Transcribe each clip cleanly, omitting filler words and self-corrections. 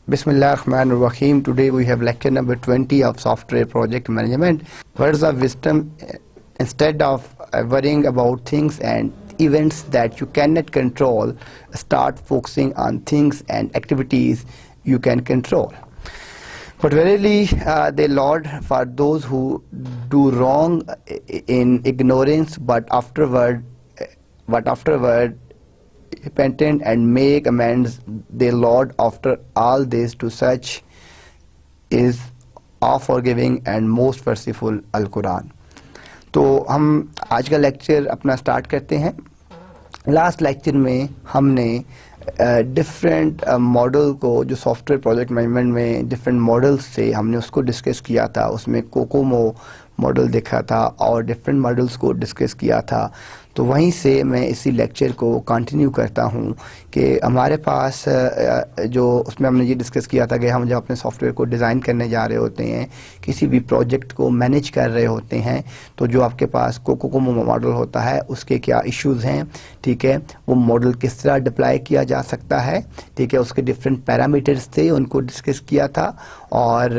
Bismillahirrahmanirrahim. Today we have lecture number 20 of software project management. Words of wisdom: instead of worrying about things and events that you cannot control, start focusing on things and activities you can control. But verily the Lord for those who do wrong in ignorance, but afterward repentant and make amends, the Lord after all this to such is all forgiving and most merciful Al-Quran. तो हम आज का lecture अपना start करते हैं। Last lecture में हमने different model को, जो सॉफ्टवेयर प्रोजेक्ट मैनेजमेंट में डिफरेंट मॉडल्स से हमने उसको डिस्कस किया था। उसमें कोकोमो मॉडल देखा था और डिफरेंट मॉडल्स को डिस्कस किया था। तो वहीं से मैं इसी लेक्चर को कंटिन्यू करता हूं कि हमारे पास जो उसमें हमने ये डिस्कस किया था कि हम जब अपने सॉफ्टवेयर को डिज़ाइन करने जा रहे होते हैं, किसी भी प्रोजेक्ट को मैनेज कर रहे होते हैं, तो जो आपके पास कोकोमो मॉडल होता है उसके क्या इश्यूज़ हैं, ठीक है, वो मॉडल किस तरह डिप्लॉय किया जा सकता है, ठीक है, उसके डिफरेंट पैरामीटर्स थे, उनको डिस्कस किया था। और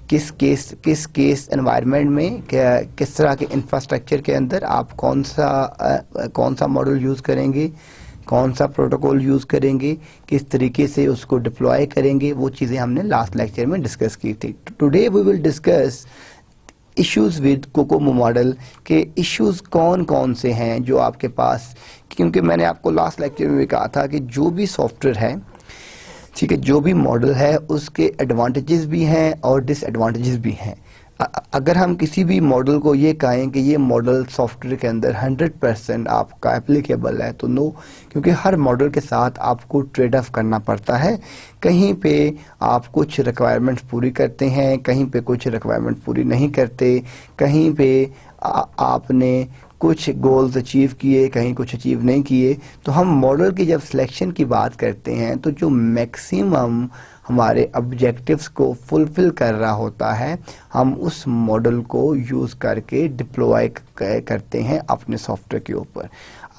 किस केस एनवायरनमेंट में किस तरह के इंफ्रास्ट्रक्चर के अंदर आप कौन सा मॉडल यूज़ करेंगे, कौन सा प्रोटोकॉल यूज़ करेंगे, किस तरीके से उसको डिप्लॉय करेंगे, वो चीज़ें हमने लास्ट लेक्चर में डिस्कस की थी। Today we will discuss issues with COCOMO model के इश्यूज़ कौन कौन से हैं जो आपके पास, क्योंकि मैंने आपको लास्ट लेक्चर में भी कहा था कि जो भी सॉफ्टवेयर है, ठीक है, जो भी मॉडल है उसके एडवांटेजेस भी हैं और डिसएडवांटेजेस भी हैं। अगर हम किसी भी मॉडल को ये कहें कि ये मॉडल सॉफ्टवेयर के अंदर 100% आपका एप्लीकेबल है, तो नो, क्योंकि हर मॉडल के साथ आपको ट्रेड ऑफ करना पड़ता है। कहीं पे आप कुछ रिक्वायरमेंट्स पूरी करते हैं, कहीं पे कुछ रिक्वायरमेंट पूरी नहीं करते, कहीं पे आपने कुछ गोल्स अचीव किए, कहीं कुछ अचीव नहीं किए। तो हम मॉडल की जब सिलेक्शन की बात करते हैं तो जो मैक्सिमम हमारे ऑब्जेक्टिव्स को फुलफिल कर रहा होता है, हम उस मॉडल को यूज़ करके डिप्लॉय करते हैं अपने सॉफ्टवेयर के ऊपर।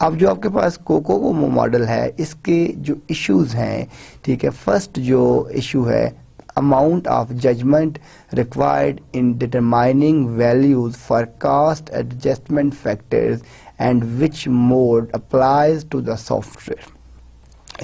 अब जो आपके पास कोकोमो मॉडल है, इसके जो इश्यूज़ हैं, ठीक है, फर्स्ट जो इशू है, amount of judgment required in determining values for cost adjustment factors and which mode applies to the software।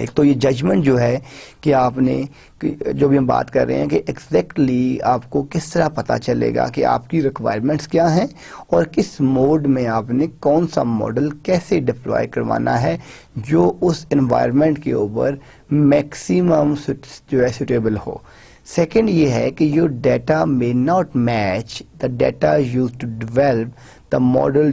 एक तो ये जजमेंट जो है कि आपने, जो भी हम बात कर रहे हैं कि एग्जैक्टली आपको किस तरह पता चलेगा कि आपकी रिक्वायरमेंट्स क्या हैं और किस मोड में आपने कौन सा मॉडल कैसे डिप्लॉय करवाना है जो उस एनवायरनमेंट के ऊपर मैक्सिमम जो है सूटेबल हो। सेकेंड ये है कि your data may not match the data use to develop the model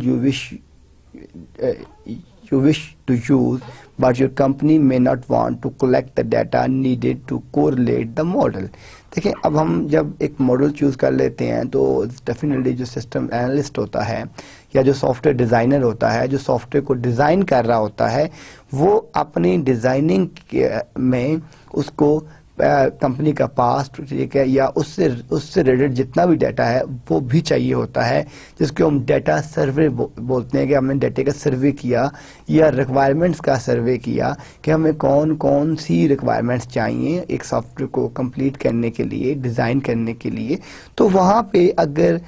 you wish to use, but your company may not want to collect the data needed to correlate the model। देखिए, अब हम जब एक model choose कर लेते हैं तो definitely जो सिस्टम एनालिस्ट होता है या जो सॉफ्टवेयर डिज़ाइनर होता है, जो सॉफ्टवेयर को डिज़ाइन कर रहा होता है, वो अपनी डिज़ाइनिंग में उसको कंपनी का पास्ट, ठीक है, या उससे रिलेटेड जितना भी डाटा है वो भी चाहिए होता है, जिसको हम डाटा सर्वे बोलते हैं कि हमने डाटे का सर्वे किया या रिक्वायरमेंट्स का सर्वे किया कि हमें कौन कौन सी रिक्वायरमेंट्स चाहिए एक सॉफ्टवेयर को कंप्लीट करने के लिए, डिज़ाइन करने के लिए। तो वहाँ पे अगर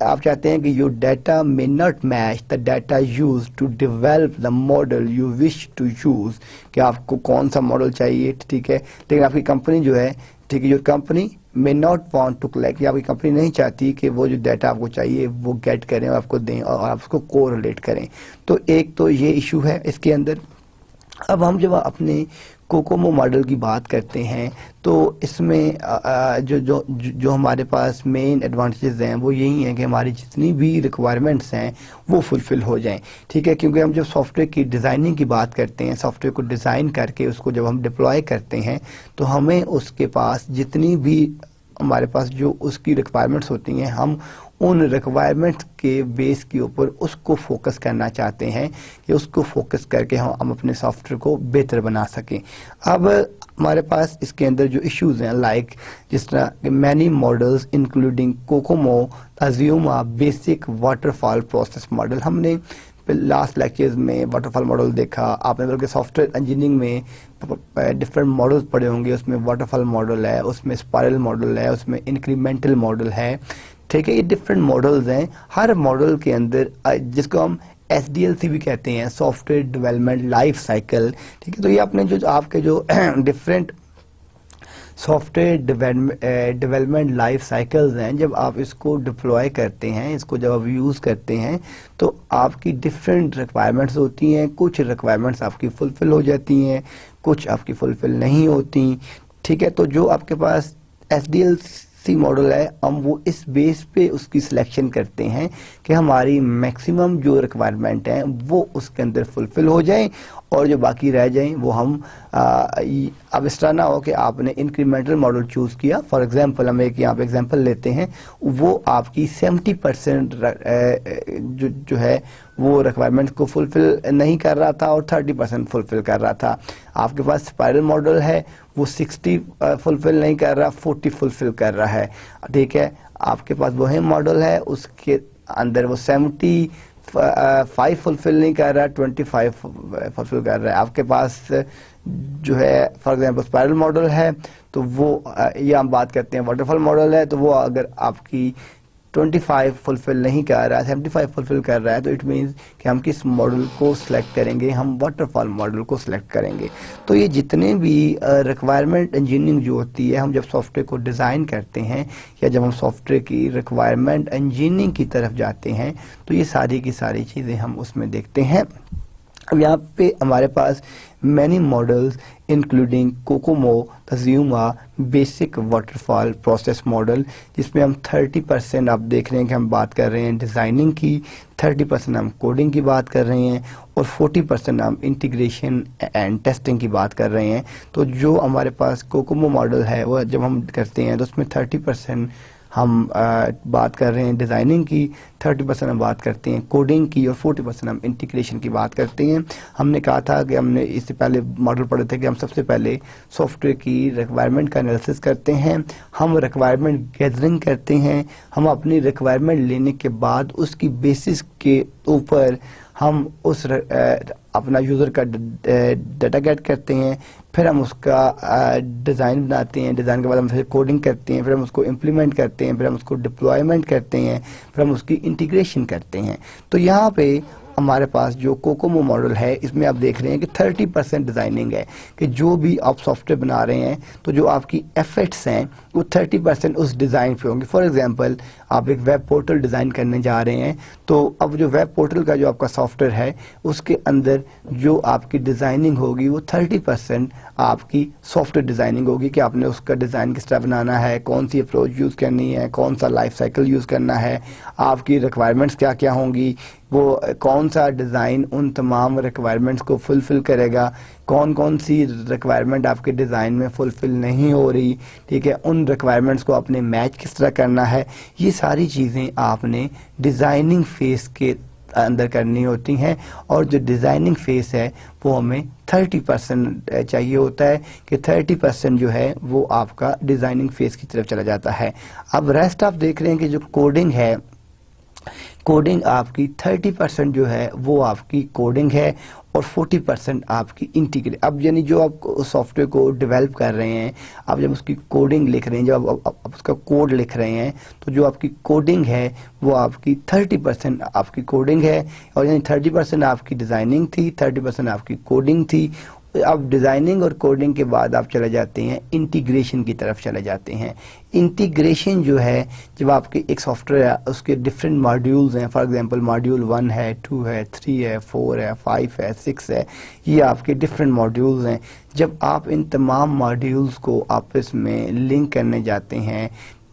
आप चाहते हैं कि your data may not match the data use to develop the model you wish to use, कि आपको कौन सा मॉडल चाहिए, ठीक है, लेकिन आपकी कंपनी जो है, ठीक है, your company may not want to collect, या आपकी कंपनी नहीं चाहती कि वो जो डाटा आपको चाहिए वो गेट करें और आपको दें और आप उसको कोरिलेट करें। तो एक तो ये इशू है इसके अंदर। अब हम जब अपने कोकोमो मॉडल की बात करते हैं तो इसमें जो हमारे पास मेन एडवांटेजेस हैं वो यही हैं कि हमारी जितनी भी रिक्वायरमेंट्स हैं वो फुलफिल हो जाएं, ठीक है, क्योंकि हम जब सॉफ्टवेयर की डिज़ाइनिंग की बात करते हैं, सॉफ्टवेयर को डिज़ाइन करके उसको जब हम डिप्लॉय करते हैं तो हमें उसके पास जितनी भी हमारे पास जो उसकी रिक्वायरमेंट्स होती हैं, हम उन रिक्वायरमेंट्स के बेस के ऊपर उसको फोकस करना चाहते हैं कि उसको फोकस करके हम अपने सॉफ्टवेयर को बेहतर बना सकें। अब हमारे पास इसके अंदर जो इश्यूज हैं, लाइक जिस तरह many models including Kokomo assume a basic waterfall process model. हमने लास्ट लेक्चर्स में वाटरफॉल मॉडल देखा आपने, बल्कि सॉफ्टवेयर इंजीनियरिंग में डिफरेंट मॉडल्स पढ़े होंगे। उसमें वाटरफॉल मॉडल है, उसमें स्पाइरल मॉडल है, उसमें इंक्रीमेंटल मॉडल है, ठीक है। ये डिफरेंट मॉडल्स हैं। हर मॉडल के अंदर जिसको हम SDLC भी कहते हैं, सॉफ्टवेयर डेवलपमेंट लाइफ साइकिल, ठीक है। तो ये अपने जो आपके जो different software development life cycles हैं, जब आप इसको डिप्लॉय करते हैं, इसको जब आप यूज़ करते हैं, तो आपकी डिफरेंट रिक्वायरमेंट्स होती हैं। कुछ रिक्वायरमेंट्स आपकी फुलफ़िल हो जाती हैं, कुछ आपकी फुलफ़िल नहीं होती, ठीक है। तो जो आपके पास SDLC मॉडल है, हम वो इस बेस पे उसकी सिलेक्शन करते हैं कि हमारी मैक्सिमम जो रिक्वायरमेंट हैं वो उसके अंदर फुलफ़िल हो जाएं, और जो बाकी रह जाएं वो हम अब इस तरह ना हो कि आपने इंक्रीमेंटल मॉडल चूज़ किया। फॉर एग्जांपल हम एक यहाँ पे एग्जांपल लेते हैं, वो आपकी 70% जो है वो रिक्वायरमेंट को फुलफ़िल नहीं कर रहा था और 30% फुलफ़िल कर रहा था। आपके पास स्पाइरल मॉडल है, वो 60 फुलफ़िल नहीं कर रहा, 40 फुलफ़िल कर रहा है, ठीक है। आपके पास वो मॉडल है, उसके अंदर वो 75 फुलफ़िल नहीं कर रहा, 25 फुलफ़िल कर रहा है। आपके पास जो है फॉर एग्जांपल स्पाइरल मॉडल है, तो वो ये हम बात करते हैं वाटरफॉल मॉडल है, तो वो अगर आपकी 25 फुलफ़िल नहीं कर रहा है, 75 फुलफ़िल कर रहा है, तो इट मीन्स कि हम किस मॉडल को सिलेक्ट करेंगे, हम वाटरफॉल मॉडल को सिलेक्ट करेंगे। तो ये जितने भी रिक्वायरमेंट इंजीनियरिंग जो होती है, हम जब सॉफ्टवेयर को डिज़ाइन करते हैं या जब हम सॉफ्टवेयर की रिक्वायरमेंट इंजीनियरिंग की तरफ जाते हैं, तो ये सारी की सारी चीज़ें हम उसमें देखते हैं। अब यहाँ पे हमारे पास मैनी मॉडल्स इंक्लूडिंग कोकोमो, तज्यूमा, बेसिक वाटरफॉल प्रोसेस मॉडल, जिसमें हम 30% आप देख रहे हैं कि हम बात कर रहे हैं डिज़ाइनिंग की, 30% हम कोडिंग की बात कर रहे हैं, और 40% हम इंटीग्रेशन एंड टेस्टिंग की बात कर रहे हैं। तो जो हमारे पास कोकोमो मॉडल है वो जब हम करते हैं तो उसमें 30% हम बात कर रहे हैं डिज़ाइनिंग की, 30% हम बात करते हैं कोडिंग की, और 40% हम इंटीग्रेशन की बात करते हैं। हमने कहा था कि हमने इससे पहले मॉडल पढ़े थे कि हम सबसे पहले सॉफ्टवेयर की रिक्वायरमेंट का एनालिसिस करते हैं, हम रिक्वायरमेंट गैदरिंग करते हैं, हम अपनी रिक्वायरमेंट लेने के बाद उसकी बेसिस के ऊपर हम उस अपना यूज़र का डाटा गेट करते हैं, फिर हम उसका डिज़ाइन बनाते हैं, डिज़ाइन के बाद हम फिर कोडिंग करते हैं, फिर हम उसको इम्प्लीमेंट करते हैं, फिर हम उसको डिप्लॉयमेंट करते हैं, फिर हम उसकी इंटीग्रेशन करते हैं। तो यहाँ पे हमारे पास जो कोकोमो मॉडल है, इसमें आप देख रहे हैं कि 30% डिज़ाइनिंग है, कि जो भी आप सॉफ्टवेयर बना रहे हैं तो जो आपकी एफर्ट्स हैं वो 30% उस डिज़ाइन पे होंगे। फॉर एग्जांपल आप एक वेब पोर्टल डिज़ाइन करने जा रहे हैं, तो अब जो वेब पोर्टल का जो आपका सॉफ्टवेयर है उसके अंदर जो आपकी डिज़ाइनिंग होगी वो 30% आपकी सॉफ्टवेयर डिज़ाइनिंग होगी, कि आपने उसका डिज़ाइन किस तरह बनाना है, कौन सी अप्रोच यूज़ करनी है, कौन सा लाइफ साइकिल यूज़ करना है, आपकी रिक्वायरमेंट्स क्या क्या होंगी, वो कौन सा डिज़ाइन उन तमाम रिक्वायरमेंट्स को फुलफ़िल करेगा, कौन कौन सी रिक्वायरमेंट आपके डिज़ाइन में फुलफ़िल नहीं हो रही, ठीक है, उन रिक्वायरमेंट्स को आपने मैच किस तरह करना है। ये सारी चीज़ें आपने डिज़ाइनिंग फेज़ के अंदर करनी होती हैं, और जो डिज़ाइनिंग फेज़ है वो हमें 30% चाहिए होता है, कि 30% जो है वो आपका डिज़ाइनिंग फेज़ की तरफ चला जाता है। अब रेस्ट आप देख रहे हैं कि जो कोडिंग है, कोडिंग आपकी 30% जो है वो आपकी कोडिंग है, और 40% आपकी इंटीग्रेट। अब यानी जो आप सॉफ्टवेयर को डेवलप कर रहे हैं, आप जब उसकी कोडिंग लिख रहे हैं, जब आप उसका कोड लिख रहे हैं, तो जो आपकी कोडिंग है वो आपकी 30% आपकी कोडिंग है, और यानी 30% आपकी डिज़ाइनिंग थी, 30% आपकी कोडिंग थी। अब डिज़ाइनिंग और कोडिंग के बाद आप चले जाते हैं इंटीग्रेशन की तरफ चले जाते हैं। इंटीग्रेशन जो है, जब आपके एक सॉफ्टवेयर है उसके डिफरेंट मॉड्यूल्स हैं, फॉर एग्जांपल मॉड्यूल 1 है, 2 है, 3 है, 4 है, 5 है, 6 है, ये आपके डिफरेंट मॉड्यूल्स हैं। जब आप इन तमाम मॉड्यूल्स को आपस में लिंक करने जाते हैं,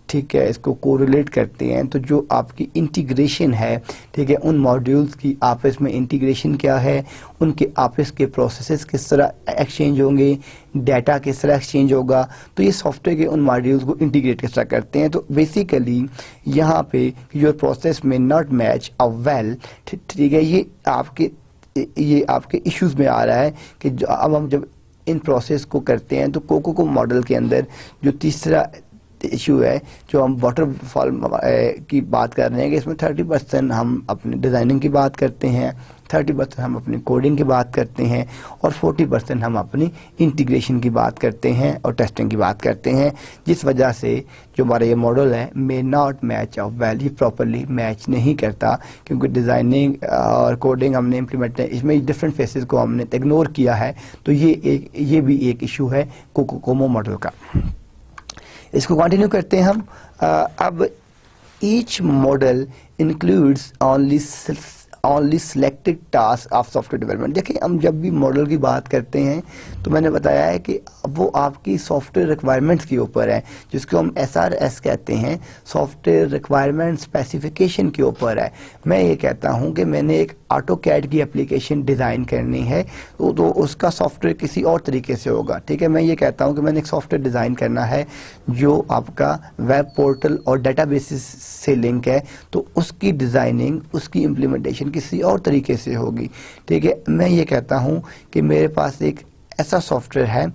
ठीक है, इसको कोरिलेट करते हैं, तो जो आपकी इंटीग्रेशन है, ठीक है, उन मॉड्यूल्स की आपस में इंटीग्रेशन क्या है, उनके आपस के प्रोसेसेस किस तरह एक्सचेंज होंगे, डाटा किस तरह एक्सचेंज होगा, तो ये सॉफ्टवेयर के उन मॉड्यूल्स को इंटीग्रेट किस तरह करते हैं। तो बेसिकली यहाँ पे योर प्रोसेस में नॉट मैच अ वेल, ठीक है, ये आपके इश्यूज में आ रहा है कि अब हम जब इन प्रोसेस को करते हैं, तो कोकोमो मॉडल के अंदर जो तीसरा इशू है जो हम वाटरफॉल की बात कर रहे हैं कि इसमें 30% हम अपने डिज़ाइनिंग की बात करते हैं, 30% हम अपनी कोडिंग की बात करते हैं और 40% हम अपनी इंटीग्रेशन की बात करते हैं और टेस्टिंग की बात करते हैं, जिस वजह से जो हमारा ये मॉडल है मे not match of value properly match नहीं करता, क्योंकि डिज़ाइनिंग और कोडिंग हमने इम्प्लीमेंट इसमें डिफरेंट फेसेस को हमने इग्नोर किया है। तो ये भी एक इशू है कोकोमो मॉडल का। इसको कंटिन्यू करते हैं हम। अब each model includes only selected task of software development. देखिए, हम जब भी मॉडल की बात करते हैं तो मैंने बताया है कि वो आपकी सॉफ्टवेयर रिक्वायरमेंट्स के ऊपर है, जिसको हम SRS कहते हैं, सॉफ्टवेयर रिक्वायरमेंट स्पेसिफिकेशन के ऊपर है। मैं ये कहता हूँ कि मैंने एक AutoCAD की एप्लीकेशन डिज़ाइन करनी है तो उसका सॉफ्टवेयर किसी और तरीके से होगा, ठीक है। मैं ये कहता हूँ कि मैंने एक सॉफ्टवेयर डिज़ाइन करना है जो आपका वेब पोर्टल और डेटाबेसेस से लिंक है, तो उसकी डिज़ाइनिंग, उसकी इम्प्लीमेंटेशन किसी और तरीके से होगी, ठीक है। मैं ये कहता हूँ कि मेरे पास एक ऐसा सॉफ्टवेयर है,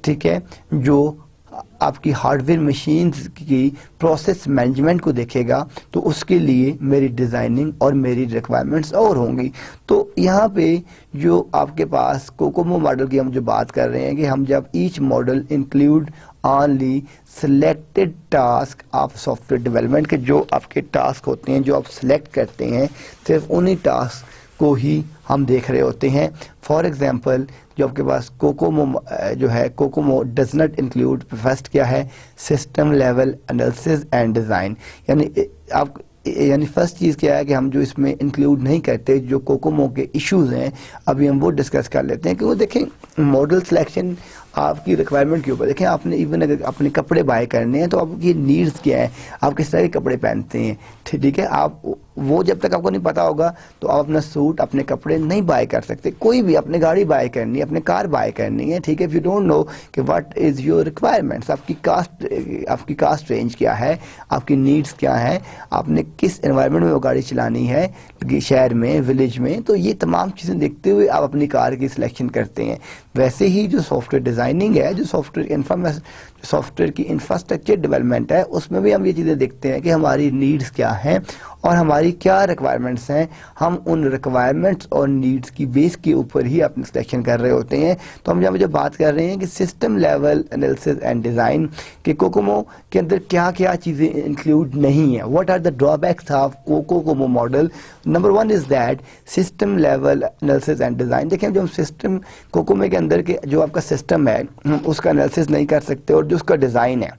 ठीक है, जो आपकी हार्डवेयर मशीन्स की प्रोसेस मैनेजमेंट को देखेगा, तो उसके लिए मेरी डिज़ाइनिंग और मेरी रिक्वायरमेंट्स और होंगी। तो यहाँ पे जो आपके पास कोकोमो मॉडल की हम जो बात कर रहे हैं कि हम जब each model include only selected task of software development के जो आपके टास्क होते हैं, जो आप सिलेक्ट करते हैं, सिर्फ उन्हीं टास्क को ही हम देख रहे होते हैं। फॉर एग्जांपल, जो आपके पास कोकोमो जो है, Kokomo does not include, first क्या है, system level analysis and design. यानी फर्स्ट चीज़ क्या है कि हम जो इसमें इंक्लूड नहीं करते, जो कोकोमो के इश्यूज हैं, अभी हम वो डिस्कस कर लेते हैं। क्योंकि देखें, मॉडल सिलेक्शन आपकी रिक्वायरमेंट के ऊपर, देखें आपने इवन अगर अपने कपड़े बाय करने हैं तो आपकी नीड्स क्या है, आप किस तरह के कपड़े पहनते हैं, ठीक है। आप वो जब तक आपको नहीं पता होगा तो आप अपना सूट, अपने कपड़े नहीं बाय कर सकते। कोई भी अपनी गाड़ी बाय करनी है, अपनी कार बाय करनी है, ठीक है, इफ यू डोंट नो कि व्हाट इज़ योर रिक्वायरमेंट्स, आपकी कास्ट रेंज क्या है, आपकी नीड्स क्या है, आपने किस एनवायरनमेंट में वो गाड़ी चलानी है, शहर में, विलेज में, तो ये तमाम चीज़ें देखते हुए आप अपनी कार की सिलेक्शन करते हैं। वैसे ही जो सॉफ्टवेयर डिज़ाइनिंग है, जो सॉफ्टवेयर की इंफ्रास्ट्रक्चर डेवलपमेंट है, उसमें भी हम ये चीज़ें देखते हैं कि हमारी नीड्स क्या हैं और हमारी क्या रिक्वायरमेंट्स हैं। हम उन रिक्वायरमेंट्स और नीड्स की बेस के ऊपर ही अपनी सिलेक्शन कर रहे होते हैं। तो हम जब बात कर रहे हैं कि system level analysis and design के कोकोमो के अंदर क्या क्या चीज़ें इंक्लूड नहीं है, what are the drawbacks of COCOMO model. Number 1 is that system level analysis and design. देखिए, जो हम सिस्टम कोकोमो के अंदर के जो आपका सिस्टम है, हम उसका एनालिसिस नहीं कर सकते, और जो उसका डिज़ाइन है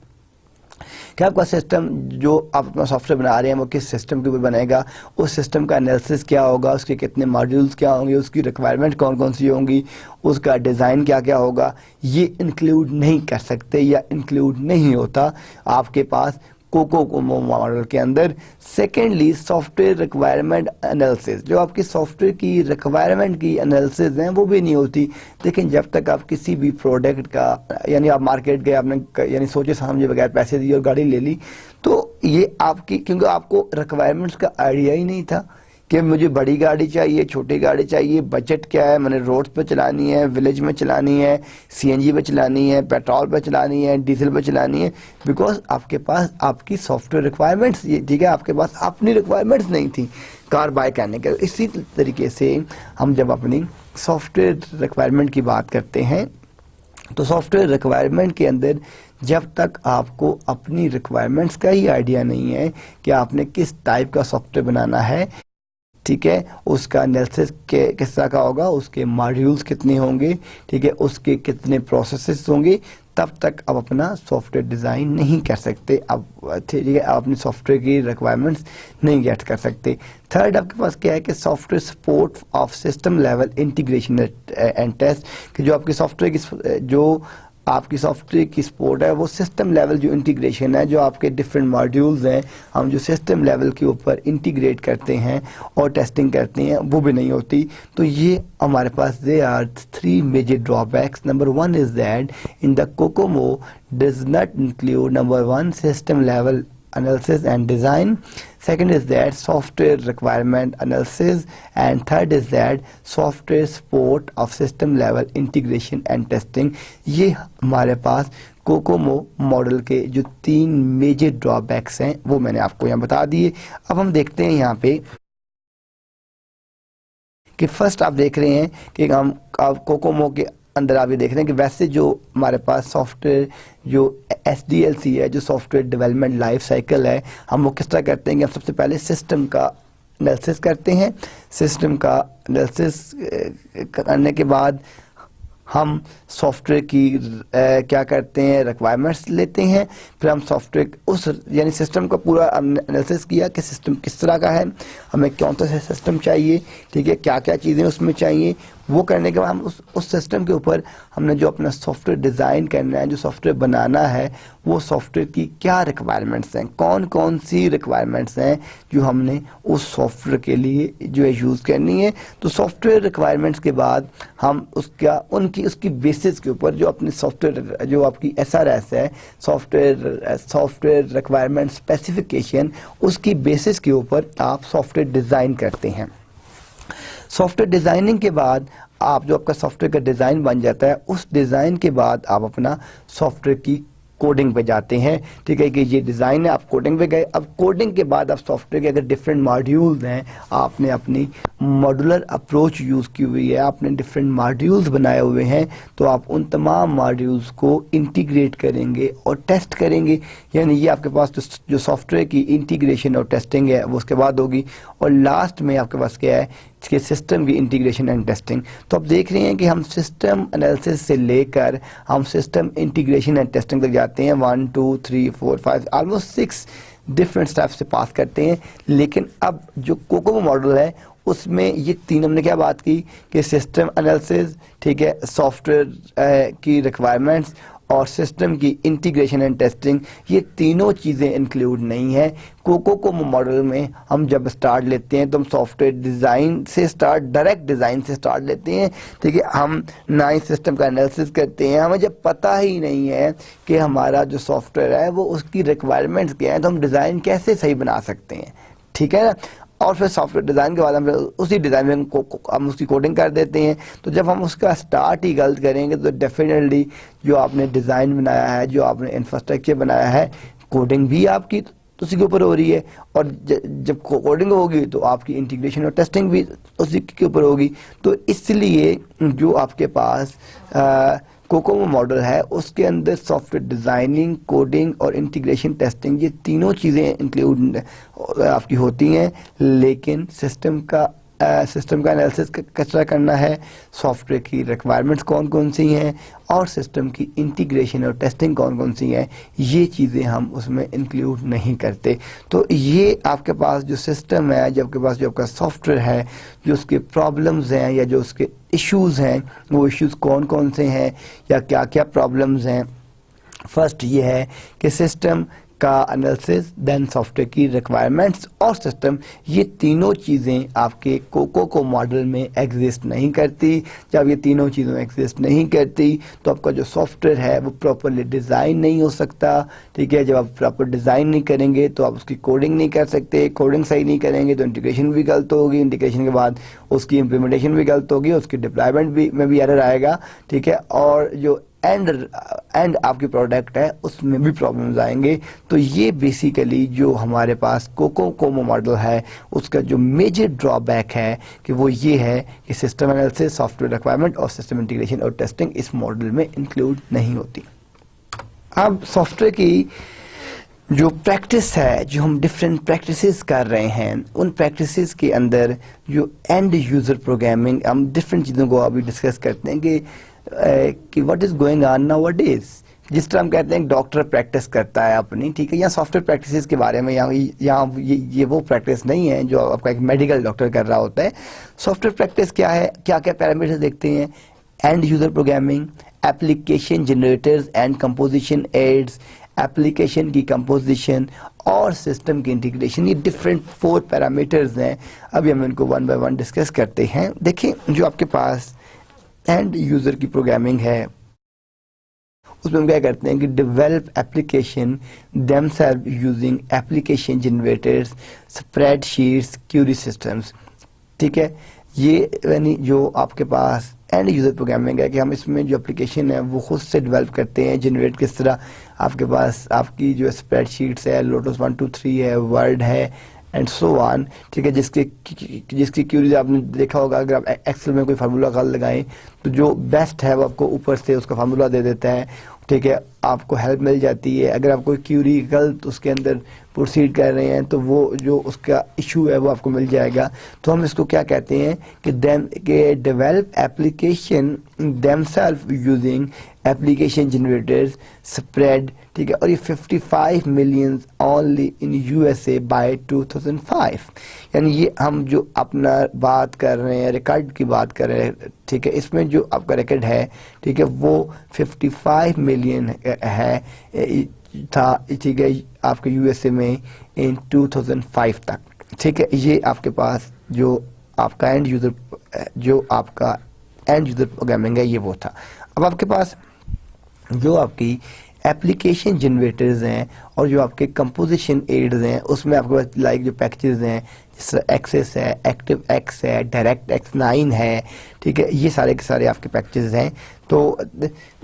कि आपका सिस्टम जो आप अपना सॉफ्टवेयर बना रहे हैं वो किस सिस्टम के ऊपर बनेगा, उस सिस्टम का एनालिसिस क्या होगा, उसके कितने मॉड्यूल्स क्या होंगे, उसकी रिक्वायरमेंट कौन कौन सी होंगी, उसका डिज़ाइन क्या क्या होगा, ये इंक्लूड नहीं कर सकते या इंक्लूड नहीं होता आपके पास कोकोमो मॉडल के अंदर। सेकेंडली, सॉफ्टवेयर रिक्वायरमेंट एनालिसिस, जो आपकी सॉफ्टवेयर की रिक्वायरमेंट की एनालिसिस हैं वो भी नहीं होती। लेकिन जब तक आप किसी भी प्रोडक्ट का, यानी आप मार्केट गए, आपने यानी सोचे समझे बगैर पैसे दिए और गाड़ी ले ली, तो ये आपकी, क्योंकि आपको रिक्वायरमेंट्स का आइडिया ही नहीं था कि मुझे बड़ी गाड़ी चाहिए, छोटी गाड़ी चाहिए, बजट क्या है, मैंने रोड्स पे चलानी है, विलेज में चलानी है, CNG पे चलानी है, पेट्रोल पे चलानी है, डीजल पे चलानी है, बिकॉज आपके पास आपकी सॉफ्टवेयर रिक्वायरमेंट्स, ठीक है, आपके पास अपनी रिक्वायरमेंट्स नहीं थी कार बाय करने के। इसी तरीके से हम जब अपनी सॉफ्टवेयर रिक्वायरमेंट की बात करते हैं, तो सॉफ्टवेयर रिक्वायरमेंट के अंदर जब तक आपको अपनी रिक्वायरमेंट्स का ही आइडिया नहीं है कि आपने किस टाइप का सॉफ्टवेयर बनाना है, ठीक है, उसका एनालिसिस किस तरह का होगा, उसके मॉड्यूल्स कितने होंगे, ठीक है, उसके कितने प्रोसेसेस होंगे, तब तक आप अपना सॉफ्टवेयर डिज़ाइन नहीं कर सकते। अब ठीक है, आप अपनी सॉफ्टवेयर की रिक्वायरमेंट्स नहीं गेट कर सकते। थर्ड, आपके पास क्या है कि software support of system level integration and test, कि जो आपकी सॉफ्टवेयर की, जो आपकी सॉफ्टवेयर की सपोर्ट है, वो सिस्टम लेवल जो इंटीग्रेशन है, जो आपके डिफरेंट मॉड्यूल्स हैं, हम जो सिस्टम लेवल के ऊपर इंटीग्रेट करते हैं और टेस्टिंग करते हैं, वो भी नहीं होती। तो ये हमारे पास they are 3 major drawbacks. Number 1 is that in the COCOMO does not include, number 1, system level analysis and design. Second is that software requirement analysis, and third is that software support of system level integration and testing. ये हमारे पास Kokomo model के जो 3 major drawbacks हैं वो मैंने आपको यहाँ बता दिए। अब हम देखते हैं यहाँ पे कि फर्स्ट आप देख रहे हैं कि हम कोकोमो के अंदर आप ये देख रहे हैं कि वैसे जो हमारे पास सॉफ्टवेयर जो SDLC है, जो सॉफ्टवेयर डेवलपमेंट लाइफ साइकिल है, हम वो किस तरह करते हैं कि हम सबसे पहले सिस्टम का एनालिसिस करते हैं। सिस्टम का एनालिसिस करने के बाद हम सॉफ्टवेयर की क्या करते हैं, रिक्वायरमेंट्स लेते हैं। फिर हम सॉफ्टवेयर उस यानी सिस्टम का पूरा एनालिसिस किया कि सिस्टम किस तरह का है, हमें कौन सा सिस्टम चाहिए, ठीक है, क्या क्या चीज़ें उसमें चाहिए। वो करने के बाद हम उस सिस्टम के ऊपर हमने जो अपना सॉफ्टवेयर डिज़ाइन करना है, जो सॉफ्टवेयर बनाना है, वो सॉफ्टवेयर की क्या रिक्वायरमेंट्स हैं, कौन कौन सी रिक्वायरमेंट्स हैं जो हमने उस सॉफ्टवेयर के लिए जो है यूज़ करनी है। तो सॉफ्टवेयर रिक्वायरमेंट्स के बाद हम उसकी बेसिस के ऊपर जो अपनी सॉफ्टवेयर जो आपकी SRS है, सॉफ्टवेयर रिक्वायरमेंट स्पेसिफिकेशन, उसकी बेसिस के ऊपर आप सॉफ्टवेयर डिज़ाइन करते हैं। सॉफ्टवेयर डिज़ाइनिंग के बाद आप जो आपका सॉफ्टवेयर का डिज़ाइन बन जाता है, उस डिज़ाइन के बाद आप अपना सॉफ्टवेयर की कोडिंग पे जाते हैं, ठीक है, कि ये डिज़ाइन है, आप कोडिंग पे गए। अब कोडिंग के बाद आप सॉफ्टवेयर के अगर डिफरेंट मॉड्यूल्स हैं, आपने अपनी मॉड्यूलर अप्रोच यूज़ की हुई है, आपने डिफरेंट मॉड्यूल्स बनाए हुए हैं, तो आप उन तमाम मॉड्यूल्स को इंटीग्रेट करेंगे और टेस्ट करेंगे। यानी ये आपके पास जो सॉफ्टवेयर की इंटीग्रेशन और टेस्टिंग है वो उसके बाद होगी। और लास्ट में आपके पास क्या है कि सिस्टम की इंटीग्रेशन एंड टेस्टिंग। तो आप देख रहे हैं कि हम सिस्टम एनालिसिस से लेकर हम सिस्टम इंटीग्रेशन एंड टेस्टिंग तक जाते हैं। 1 2 3 4 5 ऑलमोस्ट 6 डिफरेंट स्टेप्स से पास करते हैं। लेकिन अब जो कोकोमो मॉडल है उसमें ये 3 हमने क्या बात की कि सिस्टम एनालिसिस, ठीक है, सॉफ्टवेयर की रिक्वायरमेंट्स और सिस्टम की इंटीग्रेशन एंड टेस्टिंग, ये तीनों चीज़ें इंक्लूड नहीं है। कोकोमो मॉडल में हम जब स्टार्ट लेते हैं तो हम सॉफ्टवेयर डिज़ाइन से डायरेक्ट डिज़ाइन से स्टार्ट लेते हैं, ठीक है। हम ना ही सिस्टम का एनालिसिस करते हैं, हमें जब पता ही नहीं है कि हमारा जो सॉफ्टवेयर है वो उसकी रिक्वायरमेंट्स क्या है, तो हम डिज़ाइन कैसे सही बना सकते हैं, ठीक है ना। और फिर सॉफ्टवेयर डिज़ाइन के बाद हम उसी डिज़ाइन में हम उसकी कोडिंग कर देते हैं। तो जब हम उसका स्टार्ट ही गलत करेंगे तो डेफिनेटली जो आपने डिज़ाइन बनाया है, जो आपने इंफ्रास्ट्रक्चर बनाया है, कोडिंग भी आपकी उसी के ऊपर हो रही है। और जब कोडिंग होगी तो आपकी इंटीग्रेशन और टेस्टिंग भी उसी के ऊपर होगी। तो इसलिए जो आपके पास कोकोमो मॉडल है उसके अंदर सॉफ्टवेयर डिज़ाइनिंग, कोडिंग और इंटीग्रेशन टेस्टिंग, ये तीनों चीज़ें इंक्लूड आपकी होती हैं। लेकिन सिस्टम का एनालिसिस किस तरह करना है, सॉफ्टवेयर की रिक्वायरमेंट्स कौन कौन सी हैं और सिस्टम की इंटीग्रेशन और टेस्टिंग कौन कौन सी हैं, ये चीज़ें हम उसमें इंक्लूड नहीं करते। तो ये आपके पास जो सिस्टम है, जो आपके पास जो आपका सॉफ्टवेयर है, जो उसके प्रॉब्लम्स हैं या जो उसके इश्यूज़ हैं, वो इश्यूज़ कौन कौन से हैं या क्या क्या प्रॉब्लम्स हैं। फर्स्ट ये है कि सिस्टम का एनालिसिस, देन सॉफ्टवेयर की रिक्वायरमेंट्स और सिस्टम, ये तीनों चीज़ें आपके कोकोमो मॉडल में एग्जिस्ट नहीं करती। जब ये तीनों चीज़ें एग्जिस्ट नहीं करती तो आपका जो सॉफ्टवेयर है वो प्रॉपरली डिज़ाइन नहीं हो सकता, ठीक है। जब आप प्रॉपर डिज़ाइन नहीं करेंगे तो आप उसकी कोडिंग नहीं कर सकते, कोडिंग सही नहीं करेंगे तो इंटीग्रेशन भी गलत होगी, इंटीग्रेशन के बाद उसकी इम्प्लीमेंटेशन भी गलत होगी, उसकी डिप्लॉयमेंट भी में भी एरर आएगा, ठीक है। और जो एंड आपकी प्रोडक्ट है उसमें भी प्रॉब्लम्स आएंगे। तो ये बेसिकली जो हमारे पास कोकोमो मॉडल है उसका जो मेजर ड्रॉबैक है कि वो ये है कि सिस्टम एनालिसिस, सॉफ्टवेयर रिक्वायरमेंट और सिस्टम इंटीग्रेशन और टेस्टिंग इस मॉडल में इंक्लूड नहीं होती। अब सॉफ्टवेयर की जो प्रैक्टिस है, जो हम डिफरेंट प्रैक्टिसेस कर रहे हैं, उन प्रैक्टिसेस के अंदर जो एंड यूज़र प्रोग्रामिंग, हम डिफरेंट चीज़ों को अभी डिस्कस करते हैं कि what is going on nowadays. जिस तरह हम कहते हैं डॉक्टर प्रैक्टिस करता है अपनी, ठीक है, या सॉफ्टवेयर प्रैक्टिसेस के बारे में, यहाँ ये वो प्रैक्टिस नहीं है जो आपका एक मेडिकल डॉक्टर कर रहा होता है। सॉफ्टवेयर प्रैक्टिस क्या है, क्या क्या पैरामीटर्स देखते हैं, end user programming, application generators and composition aids, application की कंपोजिशन और सिस्टम की इंटीग्रेशन, ये डिफरेंट 4 पैरामीटर्स हैं। अभी हम इनको 1 बाय 1 डिस्कस करते हैं। देखिए, जो आपके पास एंड यूज़र की प्रोग्रामिंग है उसमें हम क्या करते हैं कि develop application themselves using application generators, spreadsheets, query systems, ठीक है। ये यानी जो आपके पास एंड यूज़र प्रोग्रामिंग है कि हम इसमें जो एप्लीकेशन है वो खुद से डेवलप करते हैं, जनरेट किस तरह। आपके पास आपकी जो स्प्रेडशीट्स है, लोटस 1 2 3 है, वर्ड है एंड सो ऑन, ठीक है, जिसकी क्यूरीज आपने देखा होगा। अगर आप एक्सेल में कोई फार्मूला कॉल लगाएं तो जो बेस्ट है वो आपको ऊपर से उसका फार्मूला दे देता है, ठीक है, आपको हेल्प मिल जाती है। अगर आप कोई क्यूरी गलत उसके अंदर प्रोसीड कर रहे हैं तो वो जो उसका इशू है वो आपको मिल जाएगा। तो हम इसको क्या कहते हैं कि develop application themselves using application generators spread, ठीक है, और ये 55 million only in USA by 2005। यानी ये हम जो अपना बात कर रहे हैं, रिकॉर्ड की बात कर रहे हैं, ठीक है, इसमें जो आपका रिकॉर्ड है, ठीक है, वो 55 मिलियन है था, ठीक है, आपके यूएसए में इन 2005 तक, ठीक है। ये आपके पास जो आपका एंड यूजर प्रोग्रामिंग है ये वो था। अब आपके पास जो आपकी एप्लीकेशन जनरेटर्स हैं और जो आपके कंपोजिशन एड्स हैं, उसमें आपके पास लाइक जो पैकेजेस हैं, जिस तरह एक्सेस है, एक्टिव एक्स है, डायरेक्ट एक्स 9 है, ठीक है, ये सारे के सारे आपके पैकेजेस हैं। तो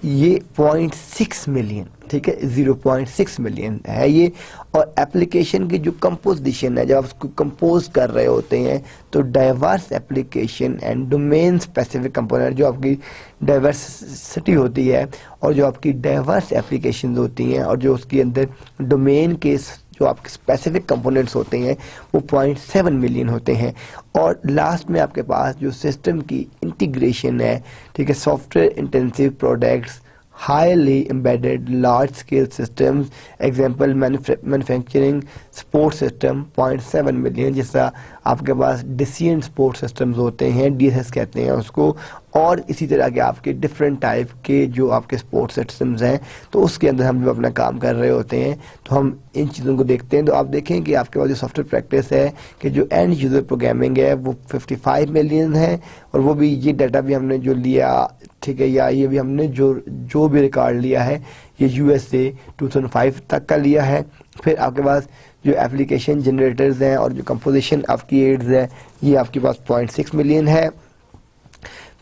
ये 0.6 मिलियन, ठीक है, 0.6 मिलियन है ये। और एप्लीकेशन की जो कंपोजिशन है, जब आप उसको कंपोज कर रहे होते हैं तो diverse application and domain specific component, जो आपकी डाइवर्सिटी होती है और जो आपकी डाइवर्स एप्लीकेशन होती हैं और जो उसके अंदर डोमेन के जो आपके स्पेसिफिक कंपोनेंट्स होते हैं वो 0.7 मिलियन होते हैं। और लास्ट में आपके पास जो सिस्टम की इंटीग्रेशन है, ठीक है, software intensive products, highly embedded large scale systems, example manufacturing support system 0.7 million, जिसका आपके पास डिसीजन सपोर्ट सिस्टम्स होते हैं, डीएसएस कहते हैं उसको, और इसी तरह के आपके डिफरेंट टाइप के जो आपके सपोर्ट सिस्टम्स हैं, तो उसके अंदर हम जो अपना काम कर रहे होते हैं तो हम इन चीज़ों को देखते हैं। तो आप देखें कि आपके पास जो सॉफ्टवेयर प्रैक्टिस है कि जो एंड यूज़र प्रोग्रामिंग है वो 55 मिलियन है, और वो भी ये डाटा भी हमने जो लिया, ठीक है, या ये भी हमने जो भी रिकॉर्ड लिया है ये यूएसए 2005 तक का लिया है। फिर आपके पास जो एप्लीकेशन जनरेटर्स हैं और जो कंपोजिशन आपकी एड्स है ये आपके पास 0.6 मिलियन है।